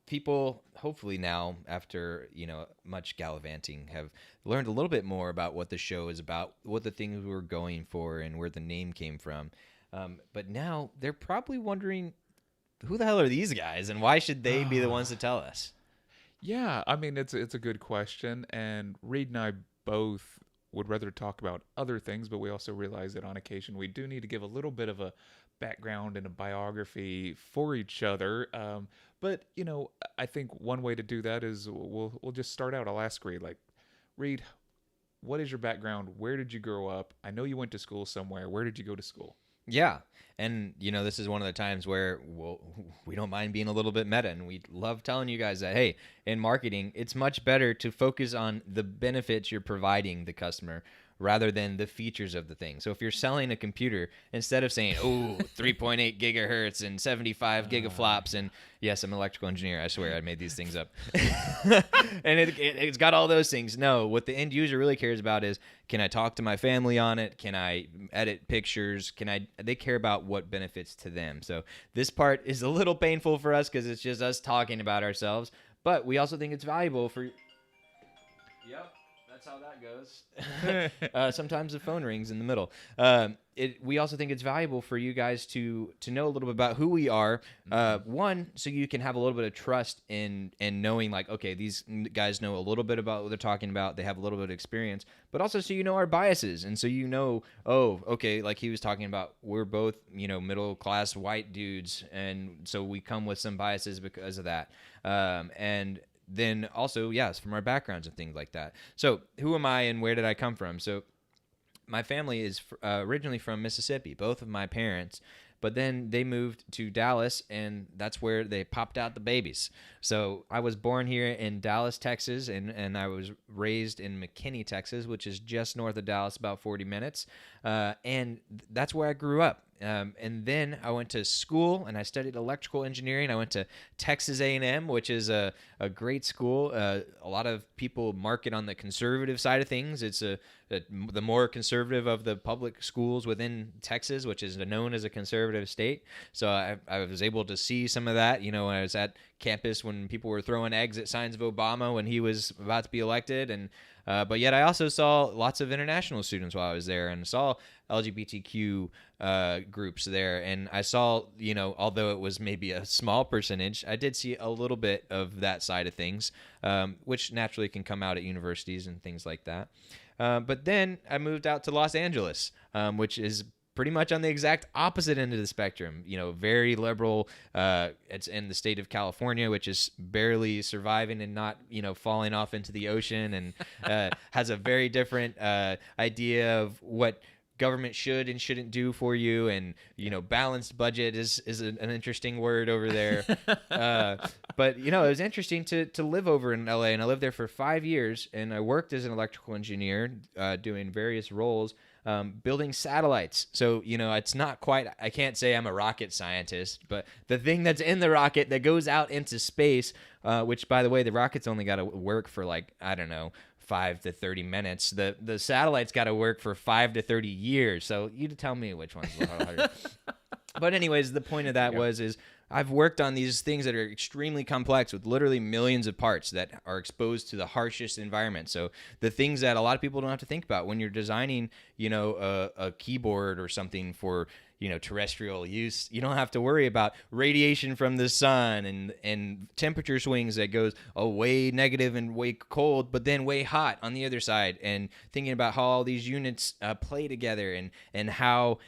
people hopefully now, after, much gallivanting, have learned a little bit more about what the show is about, what the things we're going for, and where the name came from. But now they're probably wondering, who the hell are these guys, and why should they be the ones to tell us? yeah, I mean it's a good question, and Reed and I both would rather talk about other things, but we also realize that on occasion we do need to give a little bit of a background and a biography for each other. But I think one way to do that is we'll just start out. I'll ask Reed, Reed, what is your background? Where did you grow up? I know you went to school somewhere. Where did you go to school? Yeah. And, this is one of the times where we don't mind being a little bit meta, and we love telling you guys that, hey, in marketing, it's much better to focus on the benefits you're providing the customer rather than the features of the thing. So if you're selling a computer, instead of saying, 3.8 gigahertz and 75 gigaflops, and yes, I'm an electrical engineer. I swear I made these things up. And it's got all those things. No, what the end user really cares about is, can I talk to my family on it? Can I edit pictures? They care about what benefits to them. So this part is a little painful for us because it's just us talking about ourselves, but we also think it's valuable for... Yep. That's how that goes. Sometimes the phone rings in the middle. We also think it's valuable for you guys to know a little bit about who we are. One, so you can have a little bit of trust in knowing, okay, these guys know a little bit about what they're talking about. They have a little bit of experience, but also so you know our biases, and so okay, like he was talking about, we're both middle class white dudes, and so we come with some biases because of that. And then also, yes, from our backgrounds and things like that. So who am I and where did I come from? So my family is originally from Mississippi, both of my parents, but then they moved to Dallas, and that's where they popped out the babies. So I was born here in Dallas, Texas, and I was raised in McKinney, Texas, which is just north of Dallas, about 40 minutes. And that's where I grew up. And then I went to school, and I studied electrical engineering. I went to Texas A&M, which is a great school. A lot of people market on the conservative side of things. It's the more conservative of the public schools within Texas, which is known as a conservative state. So I was able to see some of that, when I was at campus when people were throwing eggs at signs of Obama when he was about to be elected. And but yet I also saw lots of international students while I was there, and saw LGBTQ groups there. And I saw, although it was maybe a small percentage, I did see a little bit of that side of things, which naturally can come out at universities and things like that. But then I moved out to Los Angeles, which is pretty much on the exact opposite end of the spectrum. Very liberal. It's in the state of California, which is barely surviving and not, falling off into the ocean, and has a very different idea of what government should and shouldn't do for you. And, balanced budget is an interesting word over there. But, it was interesting to live over in LA, and I lived there for 5 years, and I worked as an electrical engineer, doing various roles, building satellites. So, it's not quite, I can't say I'm a rocket scientist, but the thing that's in the rocket that goes out into space, which, by the way, the rocket's only got to work for 5 to 30 minutes. The satellite's got to work for 5 to 30 years. So you tell me which one's a little harder. But anyways, the point of that is I've worked on these things that are extremely complex with literally millions of parts that are exposed to the harshest environment. So the things that a lot of people don't have to think about when you're designing, a keyboard or something for, terrestrial use, you don't have to worry about radiation from the sun and temperature swings that goes way negative and way cold, but then way hot on the other side, and thinking about how all these units play together, and how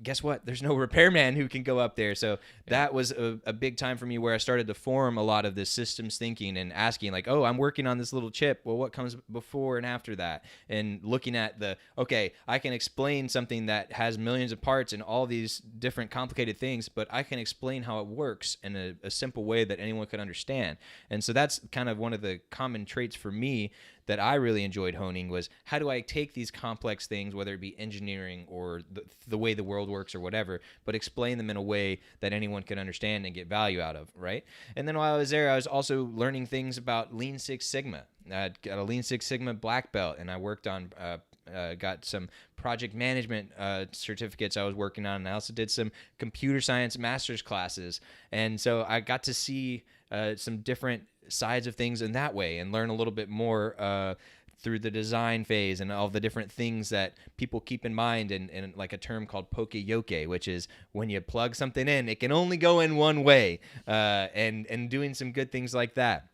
guess what? There's no repairman who can go up there. So that was a big time for me where I started to form a lot of this systems thinking and asking like, oh, I'm working on this little chip. Well, what comes before and after that? And looking at okay, I can explain something that has millions of parts and all these different complicated things, but I can explain how it works in a simple way that anyone could understand. And so that's kind of one of the common traits for me that I really enjoyed honing was how do I take these complex things, whether it be engineering or the way the world works or whatever, but explain them in a way that anyone can understand and get value out of, right? And then while I was there, I was also learning things about Lean Six Sigma. I got a Lean Six Sigma black belt, and I worked on got some project management certificates I was working on, and I also did some computer science master's classes. And so I got to see some different sides of things in that way and learn a little bit more through the design phase and all the different things that people keep in mind, and like a term called poke-yoke, which is when you plug something in, it can only go in one way, and doing some good things like that.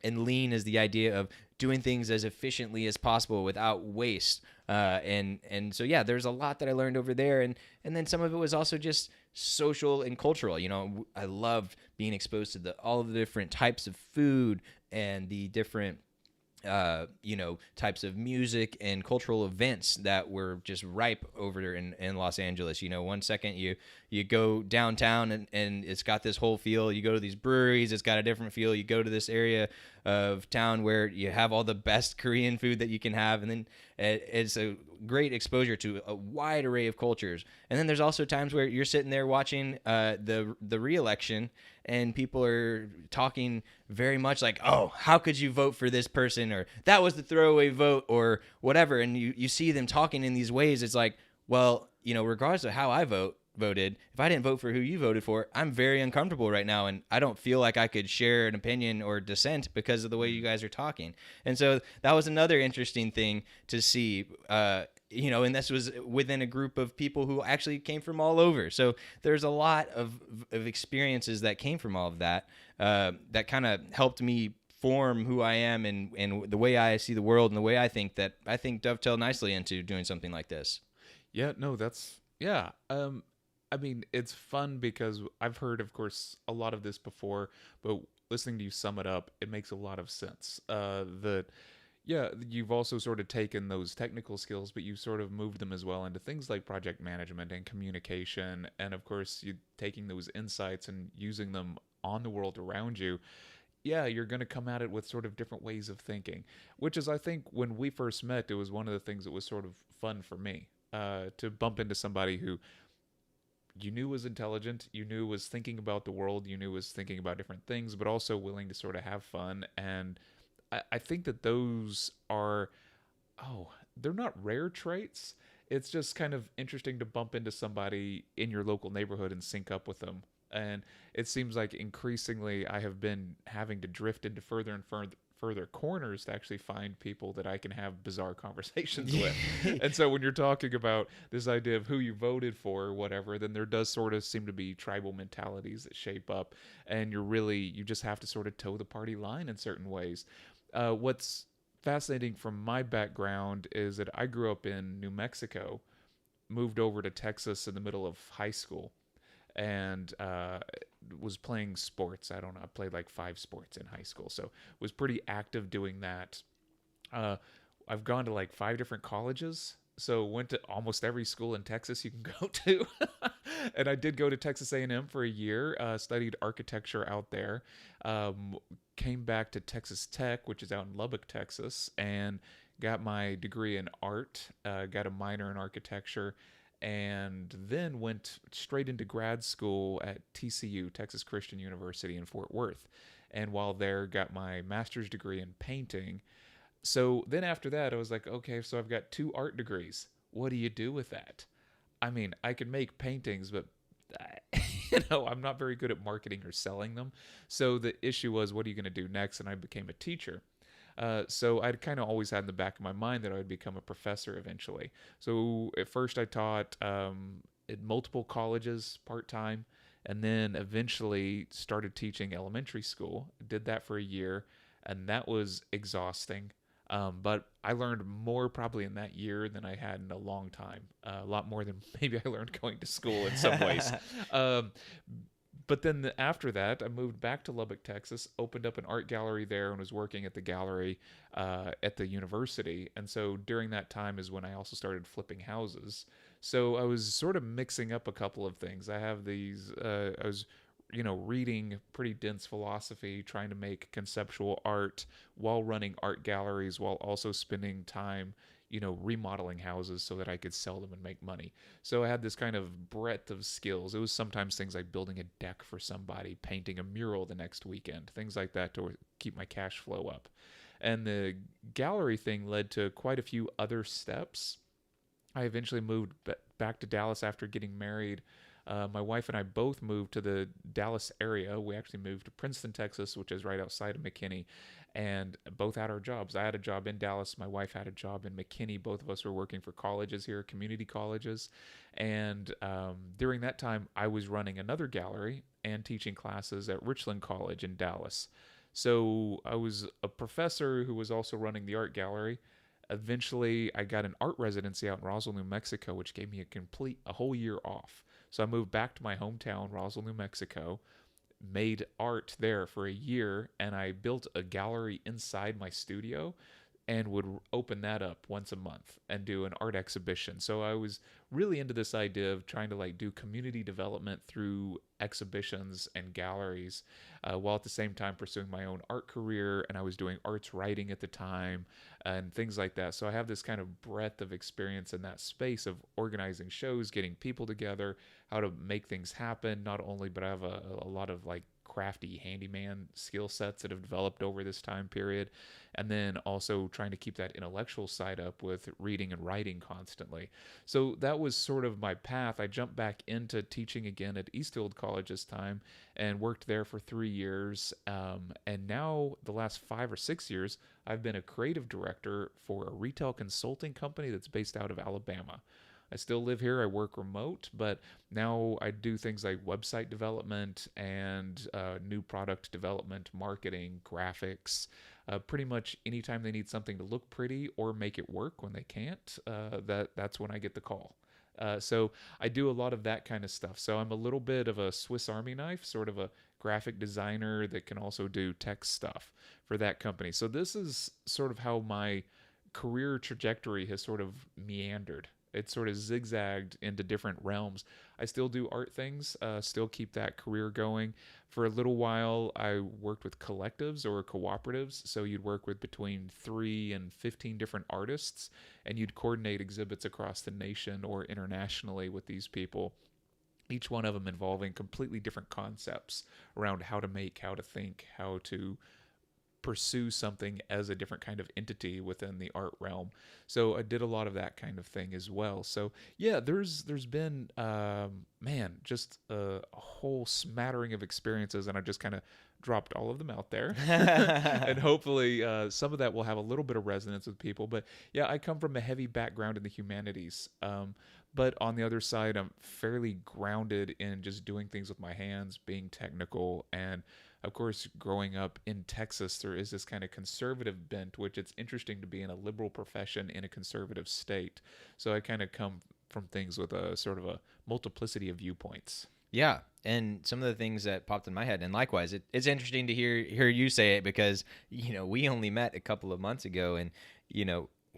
And lean is the idea of doing things as efficiently as possible without waste. And so, yeah, there's a lot that I learned over there. And then some of it was also just social and cultural. You know, I loved being exposed to all of the different types of food and the different types of music and cultural events that were just ripe over there in Los Angeles. You know, one second you go downtown and it's got this whole feel. You go to these breweries, it's got a different feel. You go to this area of town where you have all the best Korean food that you can have. And then it's a great exposure to a wide array of cultures. And then there's also times where you're sitting there watching the re-election, and people are talking very much like, oh, how could you vote for this person? Or that was the throwaway vote or whatever. And you see them talking in these ways. It's like, well, you know, regardless of how I voted, if I didn't vote for who you voted for, I'm very uncomfortable right now. And I don't feel like I could share an opinion or dissent because of the way you guys are talking. And so that was another interesting thing to see, and this was within a group of people who actually came from all over. So there's a lot of experiences that came from all of that, that kind of helped me form who I am and the way I see the world and the way I think dovetail nicely into doing something like this. Yeah, no, yeah. I mean, it's fun because I've heard, of course, a lot of this before, but listening to you sum it up, it makes a lot of sense. Yeah, you've also sort of taken those technical skills, but you've sort of moved them as well into things like project management and communication. And of course, you taking those insights and using them on the world around you. Yeah, you're going to come at it with sort of different ways of thinking, which is, I think, when we first met, it was one of the things that was sort of fun for me, to bump into somebody who you knew was intelligent, you knew was thinking about the world, you knew was thinking about different things, but also willing to sort of have fun. And I think that those are, they're not rare traits. It's just kind of interesting to bump into somebody in your local neighborhood and sync up with them. And it seems like increasingly I have been having to drift into further and further corners to actually find people that I can have bizarre conversations with. And so when you're talking about this idea of who you voted for or whatever, then there does sort of seem to be tribal mentalities that shape up, and you just have to sort of toe the party line in certain ways. What's fascinating from my background is that I grew up in New Mexico, moved over to Texas in the middle of high school, and was playing sports. I don't know, I played like 5 sports in high school, so was pretty active doing that. I've gone to like 5 different colleges, so went to almost every school in Texas you can go to. And I did go to Texas A&M for a year, studied architecture out there, came back to Texas Tech, which is out in Lubbock, Texas, and got my degree in art, got a minor in architecture, and then went straight into grad school at TCU, Texas Christian University in Fort Worth. And while there, got my master's degree in painting. So then after that, I was like, okay, so I've got 2 art degrees. What do you do with that? I mean, I can make paintings, but I'm not very good at marketing or selling them. So the issue was, what are you going to do next? And I became a teacher. So I'd kind of always had in the back of my mind that I would become a professor eventually. So at first I taught at multiple colleges part-time, and then eventually started teaching elementary school. Did that for a year, and that was exhausting. But I learned more probably in that year than I had in a long time. A lot more than maybe I learned going to school in some ways. Um, but then after that, I moved back to Lubbock, Texas, opened up an art gallery there, and was working at the gallery at the university. And so during that time is when I also started flipping houses. So I was sort of mixing up a couple of things. I have these, I was, reading pretty dense philosophy, trying to make conceptual art while running art galleries, while also spending time remodeling houses so that I could sell them and make money. So I had this kind of breadth of skills. It was sometimes things like building a deck for somebody, painting a mural the next weekend, things like that to keep my cash flow up. And the gallery thing led to quite a few other steps. I eventually moved back to Dallas after getting married. My wife and I both moved to the Dallas area. We actually moved to Princeton, Texas, which is right outside of McKinney, and both had our jobs. I had a job in Dallas. My wife had a job in McKinney. Both of us were working for colleges here, community colleges. And during that time, I was running another gallery and teaching classes at Richland College in Dallas. So I was a professor who was also running the art gallery. Eventually, I got an art residency out in Roswell, New Mexico, which gave me a whole year off. So I moved back to my hometown, Roswell, New Mexico, made art there for a year, and I built a gallery inside my studio and would open that up once a month and do an art exhibition. So I was really into this idea of trying to do community development through exhibitions and galleries, while at the same time pursuing my own art career. And I was doing arts writing at the time and things like that. So I have this kind of breadth of experience in that space of organizing shows, getting people together, how to make things happen. Not only, but I have a lot of crafty handyman skill sets that have developed over this time period, and then also trying to keep that intellectual side up with reading and writing constantly. So that was sort of my path. I jumped back into teaching again at Eastfield College this time and worked there for 3 years, and now the last 5 or 6 years I've been a creative director for a retail consulting company that's based out of Alabama. I still live here. I work remote, but now I do things like website development and new product development, marketing, graphics. Pretty much anytime they need something to look pretty or make it work when they can't, that's when I get the call. So I do a lot of that kind of stuff. So I'm a little bit of a Swiss Army knife, sort of a graphic designer that can also do tech stuff for that company. So this is sort of how my career trajectory has sort of meandered. It's sort of zigzagged into different realms. I still do art things, still keep that career going. For a little while, I worked with collectives or cooperatives. So you'd work with between 3 and 15 different artists, and you'd coordinate exhibits across the nation or internationally with these people. Each one of them involving completely different concepts around how to make, how to think, how to pursue something as a different kind of entity within the art realm. So I did a lot of that kind of thing as well. So yeah, there's been just a whole smattering of experiences, and I just kind of dropped all of them out there. And hopefully some of that will have a little bit of resonance with people. But yeah, I come from a heavy background in the humanities. But on the other side, I'm fairly grounded in just doing things with my hands, being technical. And of course, growing up in Texas, there is this kind of conservative bent, which it's interesting to be in a liberal profession in a conservative state. So I kind of come from things with a sort of a multiplicity of viewpoints. Yeah, and some of the things that popped in my head, and likewise, it's interesting to hear you say it because we only met a couple of months ago, and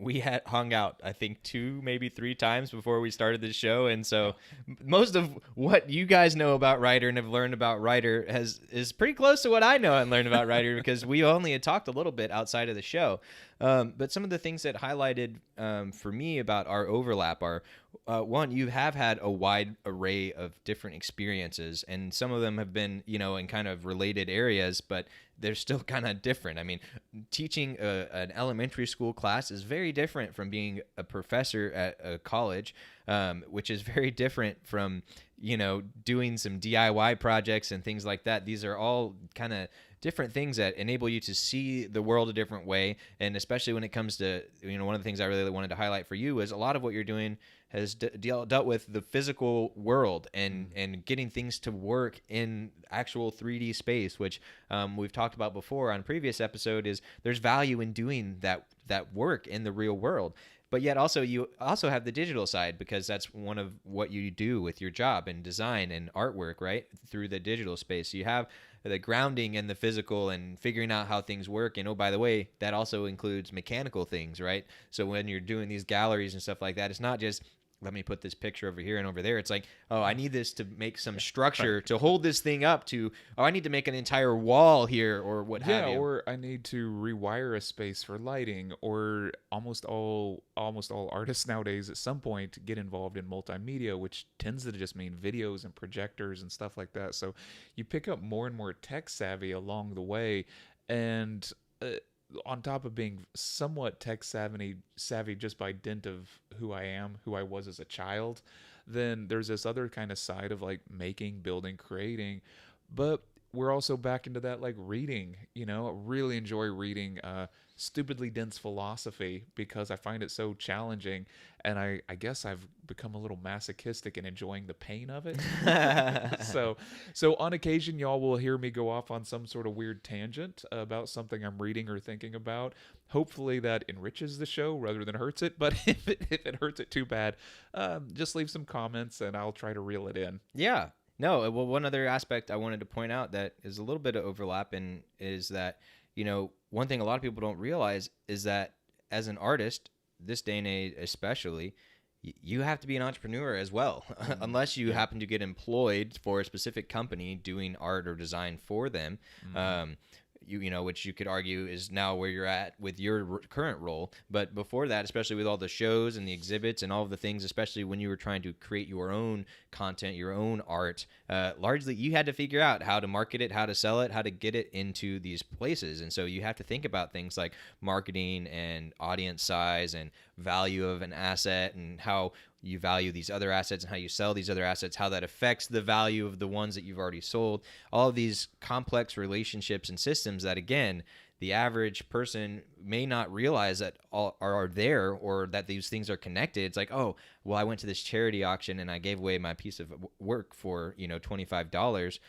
we had hung out, I think 2, maybe 3 times before we started this show. And so most of what you guys know about Ryder and have learned about Ryder is pretty close to what I know and learned about Ryder because we only had talked a little bit outside of the show. But some of the things that highlighted for me about our overlap are, one, you have had a wide array of different experiences, and some of them have been, in kind of related areas, but they're still kind of different. I mean, teaching an elementary school class is very different from being a professor at a college. which is very different from, doing some DIY projects and things like that. These are all kind of different things that enable you to see the world a different way. And especially when it comes to, one of the things I really wanted to highlight for you is a lot of what you're doing has dealt with the physical world and getting things to work in actual 3D space, which we've talked about before on previous episode. Is there's value in doing that work in the real world. But yet also you also have the digital side, because that's one of what you do with your job and design and artwork, right? Through the digital space. You have the grounding and the physical and figuring out how things work. And oh, by the way, that also includes mechanical things, right? So when you're doing these galleries and stuff like that, it's not just, let me put this picture over here and over there. It's like, oh, I need this to make some structure to hold this thing up to, oh, I need to make an entire wall here or what have you. Or I need to rewire a space for lighting, or almost all artists nowadays at some point get involved in multimedia, which tends to just mean videos and projectors and stuff like that. So you pick up more and more tech savvy along the way, and on top of being somewhat tech savvy just by dint of who I was as a child, then there's this other kind of side of like making, building, creating. But we're also back into that like reading, I really enjoy reading stupidly dense philosophy because I find it so challenging, and I guess I've become a little masochistic in enjoying the pain of it. So on occasion, y'all will hear me go off on some sort of weird tangent about something I'm reading or thinking about. Hopefully that enriches the show rather than hurts it, but if it hurts it too bad, just leave some comments and I'll try to reel it in. Yeah. No, well, one other aspect I wanted to point out that is a little bit of overlap and is that, one thing a lot of people don't realize is that as an artist, this day and age especially, you have to be an entrepreneur as well, unless you happen to get employed for a specific company doing art or design for them. Which you could argue is now where you're at with your current role. But before that, especially with all the shows and the exhibits and all of the things, especially when you were trying to create your own content, your own art, largely you had to figure out how to market it, how to sell it, how to get it into these places. And so you have to think about things like marketing and audience size and value of an asset and how you value these other assets and how you sell these other assets, how that affects the value of the ones that you've already sold. All of these complex relationships and systems that, again, the average person may not realize that all are there, or that these things are connected. It's like, oh, well, I went to this charity auction and I gave away my piece of work for, $25,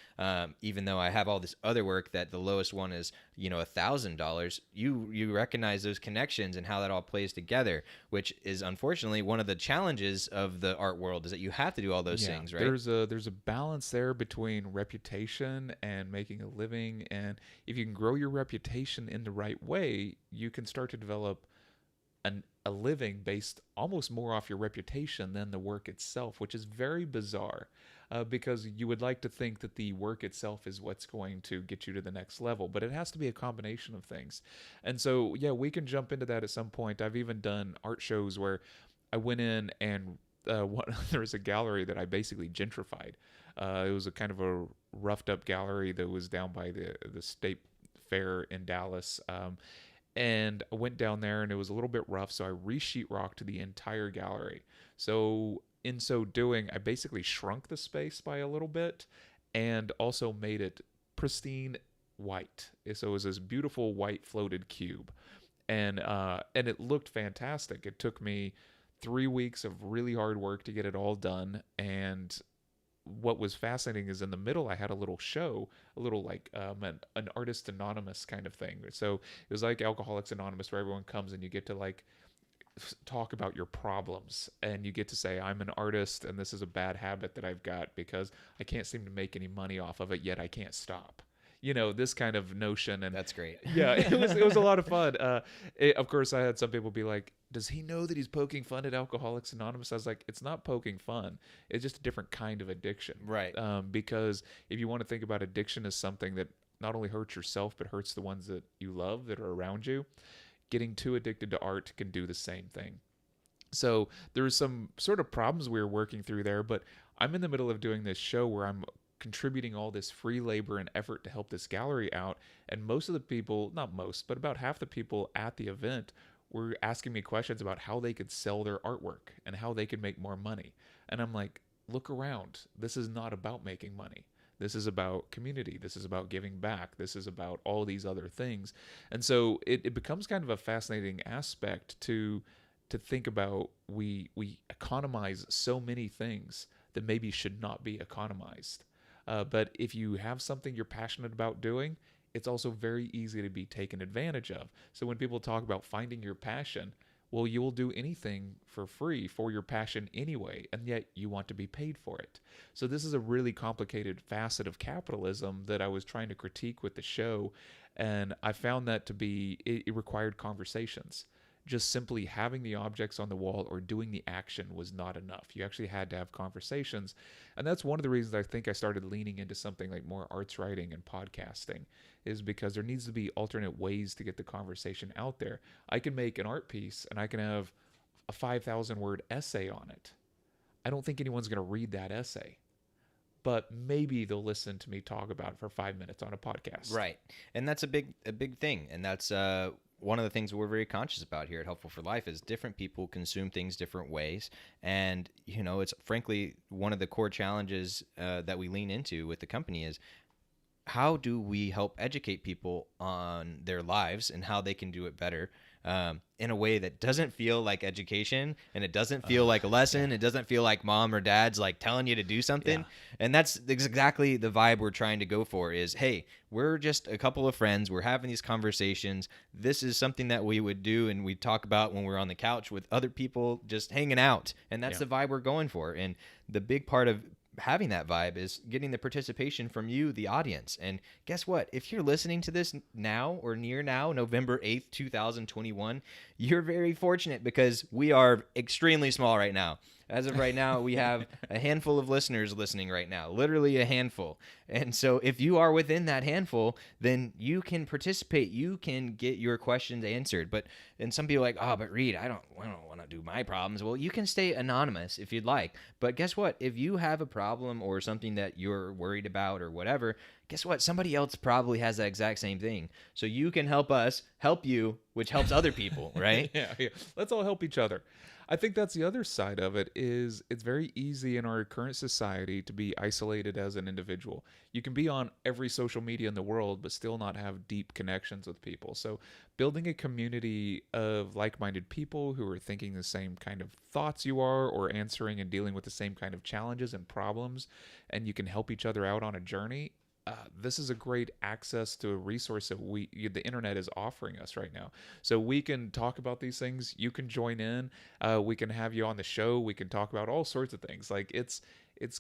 even though I have all this other work that the lowest one is, $1,000. You recognize those connections and how that all plays together, which is unfortunately one of the challenges of the art world, is that you have to do all those things, right? There's a balance there between reputation and making a living, and if you can grow your reputation in the right way, you can start to develop a living based almost more off your reputation than the work itself, which is very bizarre, because you would like to think that the work itself is what's going to get you to the next level, but it has to be a combination of things. And so, we can jump into that at some point. I've even done art shows where I went in and there was a gallery that I basically gentrified. It was a kind of a roughed up gallery that was down by the state fair in Dallas. And I went down there and it was a little bit rough, so I re-sheetrocked the entire gallery. So in so doing, I basically shrunk the space by a little bit and also made it pristine white. So it was this beautiful white floated cube. And it looked fantastic. It took me 3 weeks of really hard work to get it all done. And what was fascinating is in the middle, I had a little show, a little like an artist anonymous kind of thing. So it was like Alcoholics Anonymous, where everyone comes and you get to like talk about your problems, and you get to say, I'm an artist and this is a bad habit that I've got because I can't seem to make any money off of it, yet I can't stop. This kind of notion. And that's great. Yeah, it was a lot of fun. Of course, I had some people be like, does he know that he's poking fun at Alcoholics Anonymous? I was like, it's not poking fun. It's just a different kind of addiction. Right. Because if you want to think about addiction as something that not only hurts yourself, but hurts the ones that you love that are around you, getting too addicted to art can do the same thing. So there was some sort of problems we were working through there, but I'm in the middle of doing this show where I'm contributing all this free labor and effort to help this gallery out. And most of the people, not most, but about half the people at the event were asking me questions about how they could sell their artwork and how they could make more money. And I'm like, look around. This is not about making money. This is about community. This is about giving back. This is about all these other things. And so it becomes kind of a fascinating aspect to think about. We economize so many things that maybe should not be economized. But if you have something you're passionate about doing, it's also very easy to be taken advantage of. So when people talk about finding your passion, well, you will do anything for free for your passion anyway, and yet you want to be paid for it. So this is a really complicated facet of capitalism that I was trying to critique with the show, and I found that to be, it required conversations. Just simply having the objects on the wall or doing the action was not enough. You actually had to have conversations. And that's one of the reasons I think I started leaning into something like more arts writing and podcasting, is because there needs to be alternate ways to get the conversation out there. I can make an art piece and I can have a 5,000 word essay on it. I don't think anyone's going to read that essay, but maybe they'll listen to me talk about it for 5 minutes on a podcast. Right. And that's a big thing. And that's one of the things we're very conscious about here at Helpful for Life is different people consume things different ways. And, you know, it's frankly one of the core challenges that we lean into with the company is how do we help educate people on their lives and how they can do it better in a way that doesn't feel like education, and it doesn't feel like a lesson. It doesn't feel like mom or dad's like telling you to do something. And that's exactly the vibe we're trying to go for is, hey, we're just a couple of friends. We're having these conversations. This is something that we would do and we talk about when we're on the couch with other people just hanging out. And that's the vibe we're going for. And the big part of having that vibe is getting the participation from you, the audience. And guess what? If you're listening to this now or near now, November 8th, 2021, you're very fortunate because we are extremely small right now. As of right now, we have a handful of listeners listening right now, literally a handful. And so if you are within that handful, then you can participate. You can get your questions answered. And some people are like, oh, but Reed, I don't want to do my problems. Well, you can stay anonymous if you'd like. But guess what? If you have a problem or something that you're worried about or whatever, guess what? Somebody else probably has that exact same thing. So you can help us help you, which helps other people, right? Yeah. Let's all help each other. I think that's the other side of it is it's very easy in our current society to be isolated as an individual. You can be on every social media in the world, but still not have deep connections with people. So building a community of like-minded people who are thinking the same kind of thoughts you are or answering and dealing with the same kind of challenges and problems, and you can help each other out on a journey. This is a great access to a resource that the internet is offering us right now. So we can talk about these things. You can join in. We can have you on the show. We can talk about all sorts of things. Like it's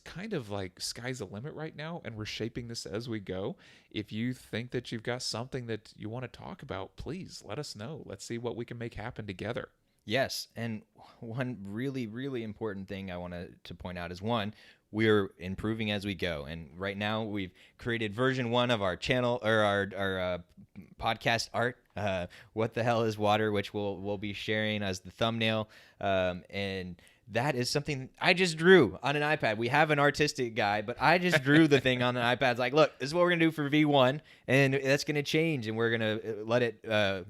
kind of like sky's the limit right now, and we're shaping this as we go. If you think that you've got something that you want to talk about, please let us know. Let's see what we can make happen together. Yes, and one really, really important thing I want to point out is one, we're improving as we go. And right now we've created version 1 of our channel or our podcast art, What the Hell is Water, which we'll be sharing as the thumbnail. And that is something I just drew on an iPad. We have an artistic guy, but I just drew the thing on the iPad. It's like, look, this is what we're going to do for V1, and that's going to change, and we're going to let it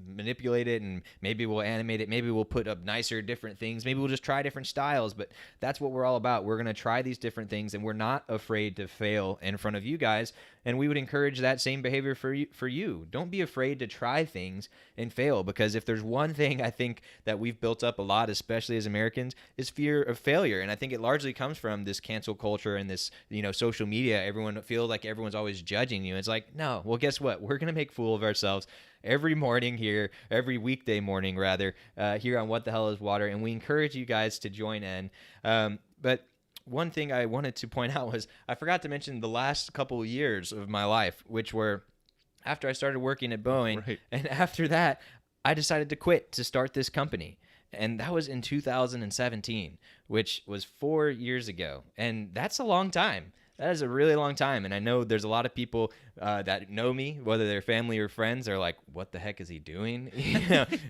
manipulate it, and maybe we'll animate it. Maybe we'll put up nicer, different things. Maybe we'll just try different styles, but that's what we're all about. We're going to try these different things, and we're not afraid to fail in front of you guys, and we would encourage that same behavior for you. Don't be afraid to try things and fail, because if there's one thing I think that we've built up a lot, especially as Americans, is fear of failure. And I think it largely comes from this cancel culture and this, social media. Everyone feels like everyone's always judging you. It's like, no, well, guess what? We're going to make fool of ourselves every morning here, every weekday morning rather, here on What the Hell is Water. And we encourage you guys to join in. But one thing I wanted to point out was I forgot to mention the last couple of years of my life, which were after I started working at Boeing. Right. And after that, I decided to quit to start this company. And that was in 2017, which was 4 years ago. And that's a long time. That is a really long time. And I know there's a lot of people that know me, whether they're family or friends, are like, what the heck is he doing?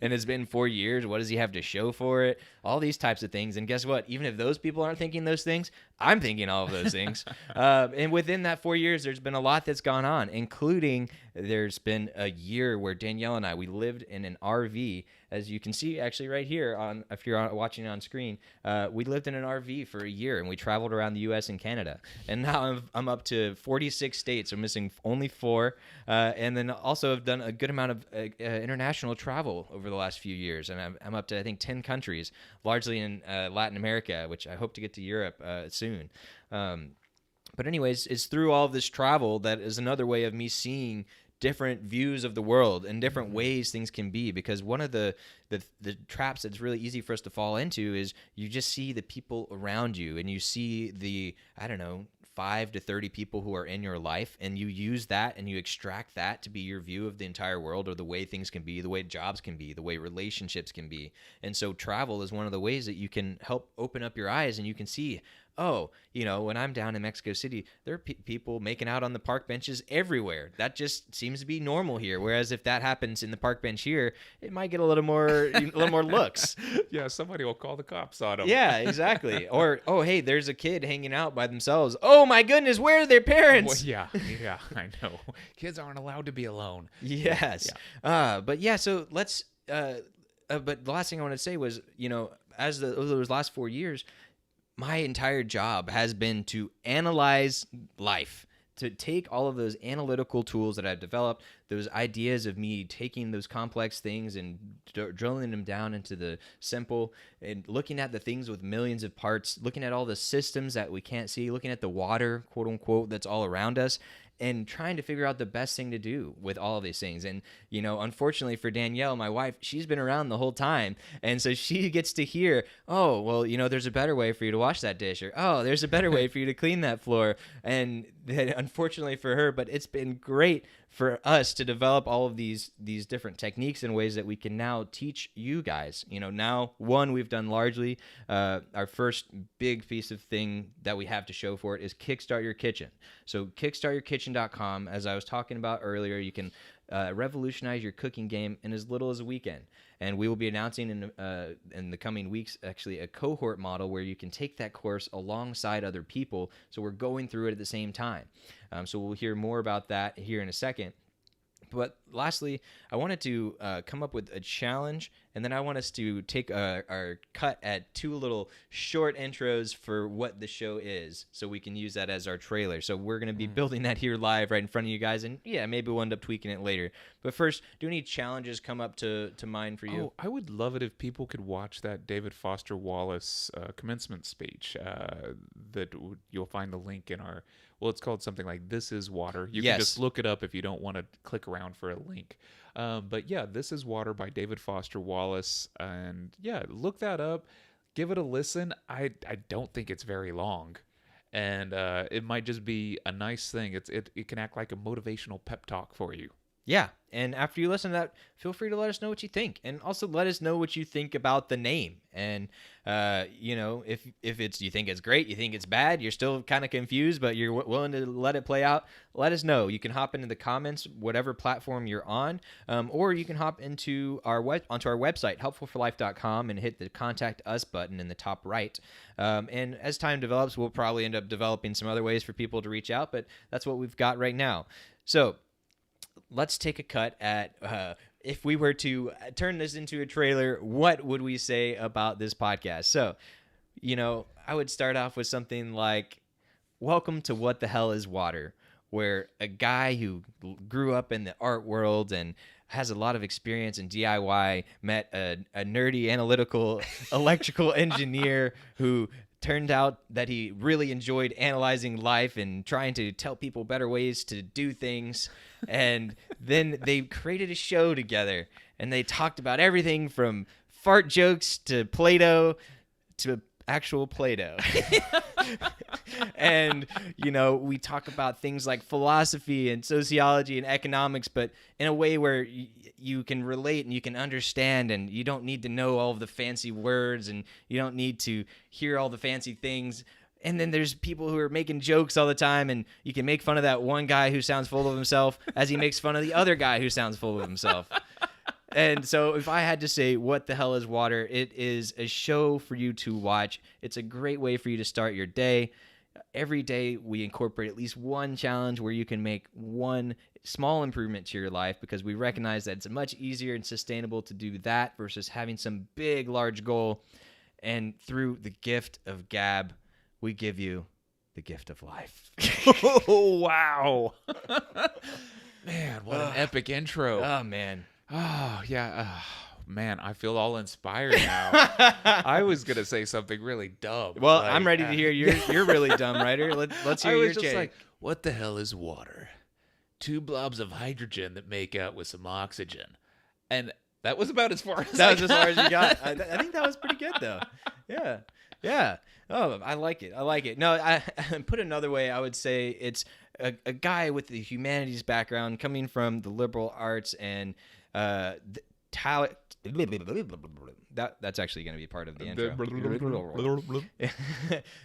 And it's been 4 years. What does he have to show for it? All these types of things. And guess what? Even if those people aren't thinking those things, I'm thinking all of those things. And within that 4 years, there's been a lot that's gone on, including there's been a year where Danielle and I, we lived in an RV as you can see actually right here on, if you're watching on screen, we lived in an RV for a year and we traveled around the U.S. and Canada. And now I'm up to 46 states. I'm missing only 4. And then also have done a good amount of international travel over the last few years. And I'm up to, I think, 10 countries, largely in Latin America, which I hope to get to Europe soon. But anyways, it's through all of this travel that is another way of me seeing different views of the world and different ways things can be, because one of the traps that's really easy for us to fall into is you just see the people around you and you see the, I don't know, 5 to 30 people who are in your life, and you use that and you extract that to be your view of the entire world, or the way things can be, the way jobs can be, the way relationships can be. And so travel is one of the ways that you can help open up your eyes, and you can see, oh, you know, when I'm down in Mexico City, there are people making out on the park benches everywhere. That just seems to be normal here. Whereas if that happens in the park bench here, it might get a little more looks. Yeah, somebody will call the cops on them. Yeah, exactly. Or, oh, hey, there's a kid hanging out by themselves. Oh my goodness, where are their parents? Well, yeah, I know. Kids aren't allowed to be alone. Yes. Yeah. But yeah, so let's. But the last thing I wanted to say was, you know, as those last 4 years, my entire job has been to analyze life, to take all of those analytical tools that I've developed, those ideas of me taking those complex things and drilling them down into the simple, and looking at the things with millions of parts, looking at all the systems that we can't see, looking at the water, quote unquote, that's all around us, and trying to figure out the best thing to do with all of these things. And, you know, unfortunately for Danielle, my wife, she's been around the whole time. And so she gets to hear, oh, well, you know, there's a better way for you to wash that dish, or, oh, there's a better way for you to clean that floor. And unfortunately for her, but it's been great for us to develop all of these different techniques and ways that we can now teach you guys. You know, now, one, we've done largely, our first big piece of thing that we have to show for it is Kickstart Your Kitchen. So kickstartyourkitchen.com, as I was talking about earlier, you can revolutionize your cooking game in as little as a weekend. And we will be announcing in the coming weeks, actually, a cohort model where you can take that course alongside other people. So we're going through it at the same time. So we'll hear more about that here in a second. But lastly, I wanted to come up with a challenge, and then I want us to take our cut at 2 little short intros for what the show is, so we can use that as our trailer. So we're going to be building that here live right in front of you guys, and yeah, maybe we'll end up tweaking it later. But first, do any challenges come up to mind for you? Oh, I would love it if people could watch that David Foster Wallace commencement speech. You'll find the link in our... Well, it's called something like This Is Water. You can just look it up if you don't want to click around for a link. But yeah, This Is Water by David Foster Wallace. And yeah, look that up. Give it a listen. I don't think it's very long. And it might just be a nice thing. It can act like a motivational pep talk for you. Yeah, and after you listen to that, feel free to let us know what you think, and also let us know what you think about the name. And you know, if you think it's great, you think it's bad, you're still kind of confused, but you're willing to let it play out, let us know. You can hop into the comments, whatever platform you're on, or you can hop into onto our website, helpfulforlife.com, and hit the Contact Us button in the top right. And as time develops, we'll probably end up developing some other ways for people to reach out, but that's what we've got right now. So let's take a cut at if we were to turn this into a trailer, what would we say about this podcast? So, you know, I would start off with something like, welcome to What the Hell is Water, where a guy who grew up in the art world and has a lot of experience in DIY met a nerdy analytical electrical engineer who turned out that he really enjoyed analyzing life and trying to tell people better ways to do things. And then they created a show together, and they talked about everything from fart jokes to Play-Doh to actual Play-Doh. And, you know, we talk about things like philosophy and sociology and economics, but in a way where you can relate and you can understand, and you don't need to know all of the fancy words, and you don't need to hear all the fancy things. And then there's people who are making jokes all the time, and you can make fun of that one guy who sounds full of himself as he makes fun of the other guy who sounds full of himself. And so if I had to say what the hell is water, it is a show for you to watch. It's a great way for you to start your day. every day we incorporate at least one challenge where you can make one small improvement to your life, because we recognize that it's much easier and sustainable to do that versus having some big, large goal. And through the gift of Gab, we give you the gift of life. Oh, wow. Man, what an epic intro. Oh, man. Oh, yeah. Man, I feel all inspired now. I was going to say something really dumb. Well, I'm ready to hear you're really dumb, Ryder. Let's hear I was your just take. like, what the hell is water? 2 blobs of hydrogen that make out with some oxygen. And that was about as far as That was as far as you got. I think that was pretty good, though. Yeah. Oh, I like it. No, I put another way, I would say it's a guy with the humanities background coming from the liberal arts and talent. That's actually going to be part of the intro.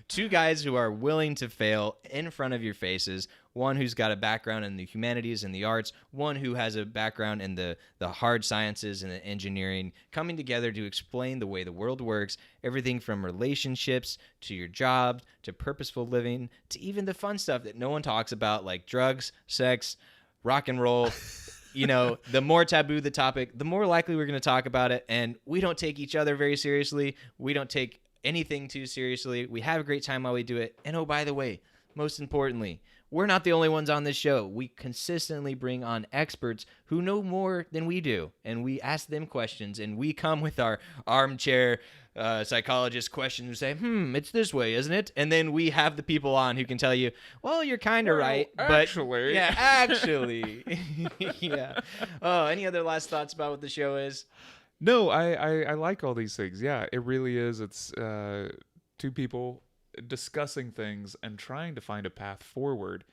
2 guys who are willing to fail in front of your faces. One who's got a background in the humanities and the arts. One who has a background in the hard sciences and the engineering, coming together to explain the way the world works. Everything from relationships to your job to purposeful living to even the fun stuff that no one talks about, like drugs, sex, rock and roll. You know, the more taboo the topic, the more likely we're going to talk about it. And we don't take each other very seriously. We don't take anything too seriously. We have a great time while we do it. And oh, by the way, most importantly, we're not the only ones on this show. We consistently bring on experts who know more than we do. And we ask them questions. And we come with our armchair psychologist questions and say, it's this way, isn't it? And then we have the people on who can tell you, well, you're kind of right. Actually. But yeah, actually. Yeah. Oh, any other last thoughts about what the show is? No, I like all these things. Yeah, it really is. It's 2 people discussing things and trying to find a path forward.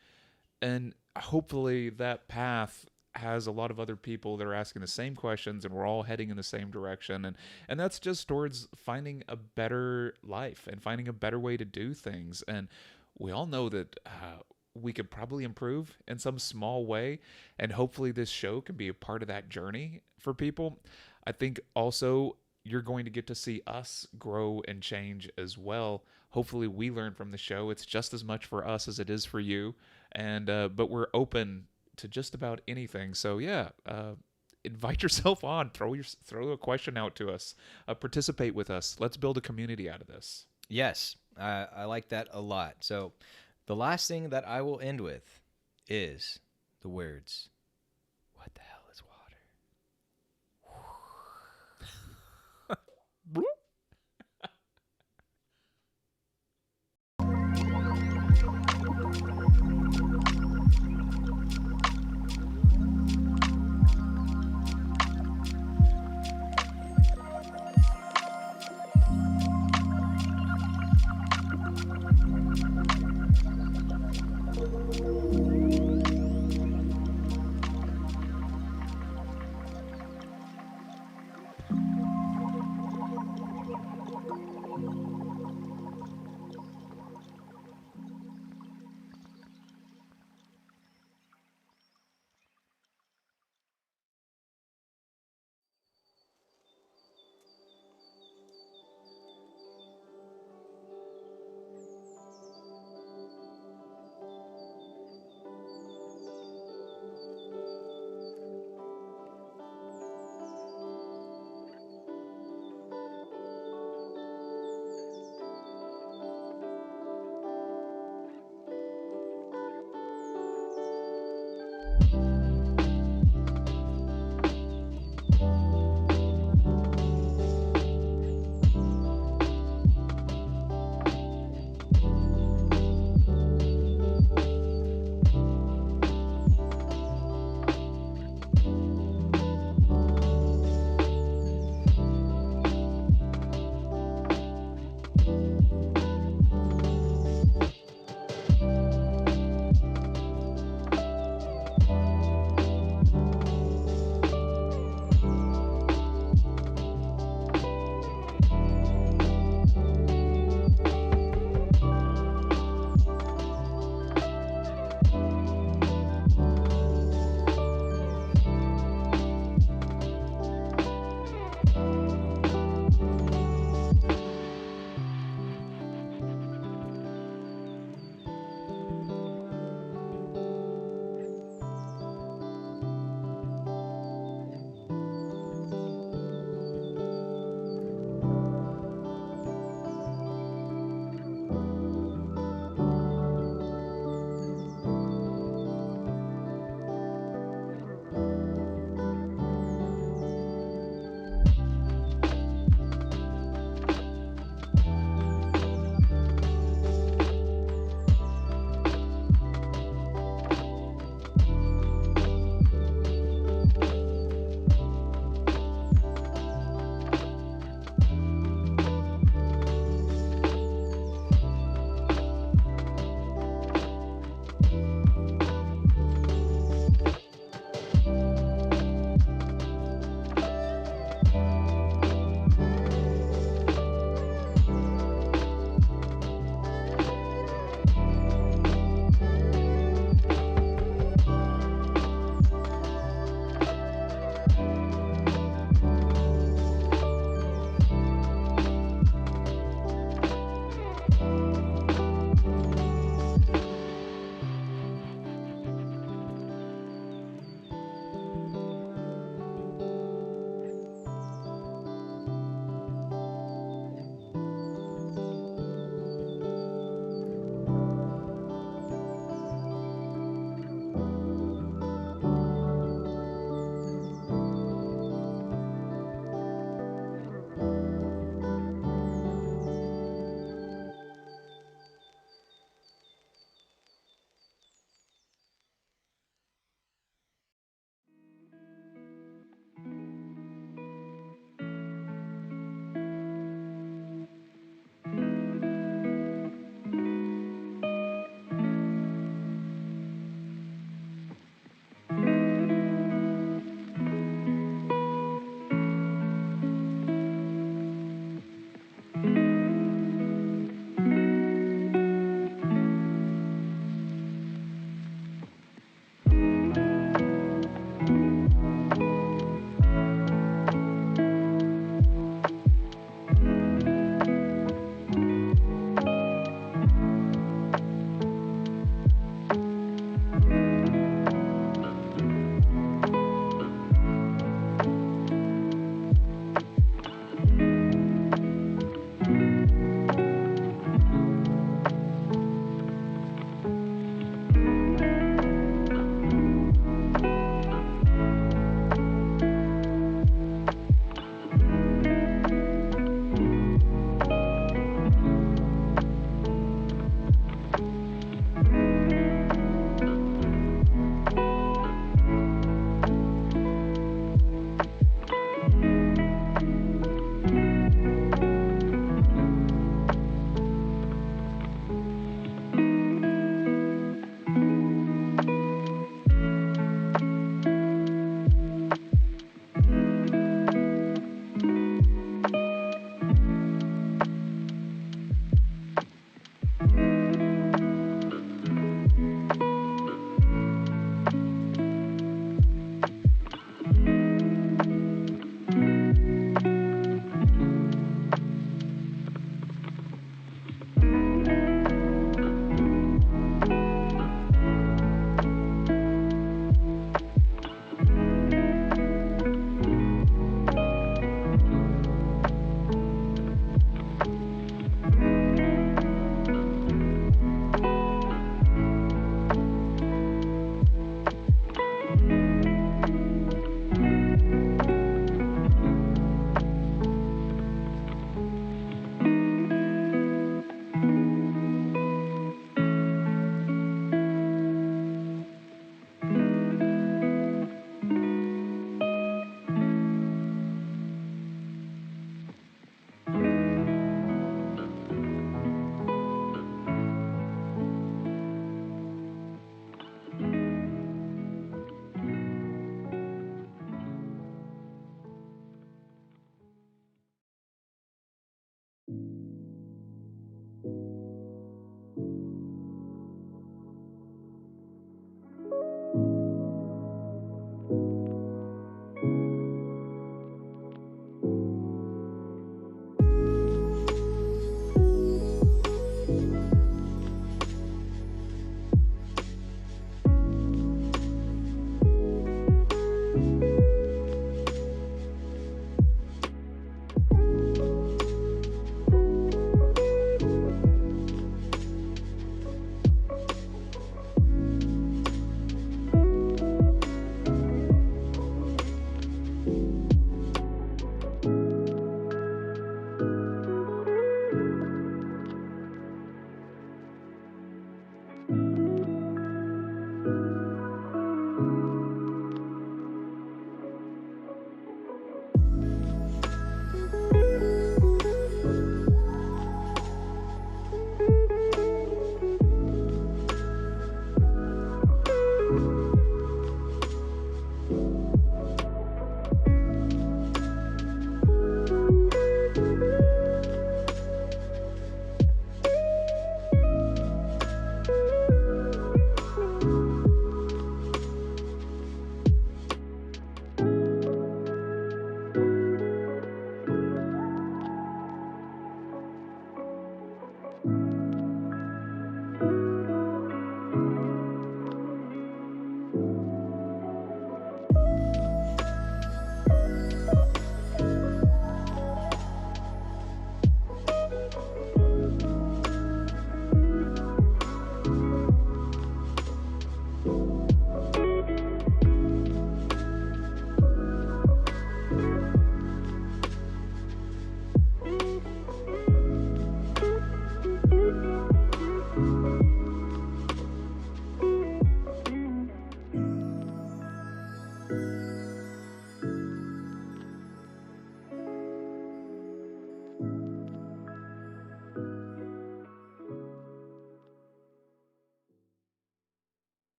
And hopefully that path has a lot of other people that are asking the same questions, and we're all heading in the same direction. And that's just towards finding a better life and finding a better way to do things. And we all know that we could probably improve in some small way. And hopefully this show can be a part of that journey for people. I think also you're going to get to see us grow and change as well. Hopefully we learn from the show. It's just as much for us as it is for you. And but we're open to just about anything. So yeah, invite yourself on. Throw a question out to us. Participate with us. Let's build a community out of this. Yes, I like that a lot. So the last thing that I will end with is the words, what the hell is water?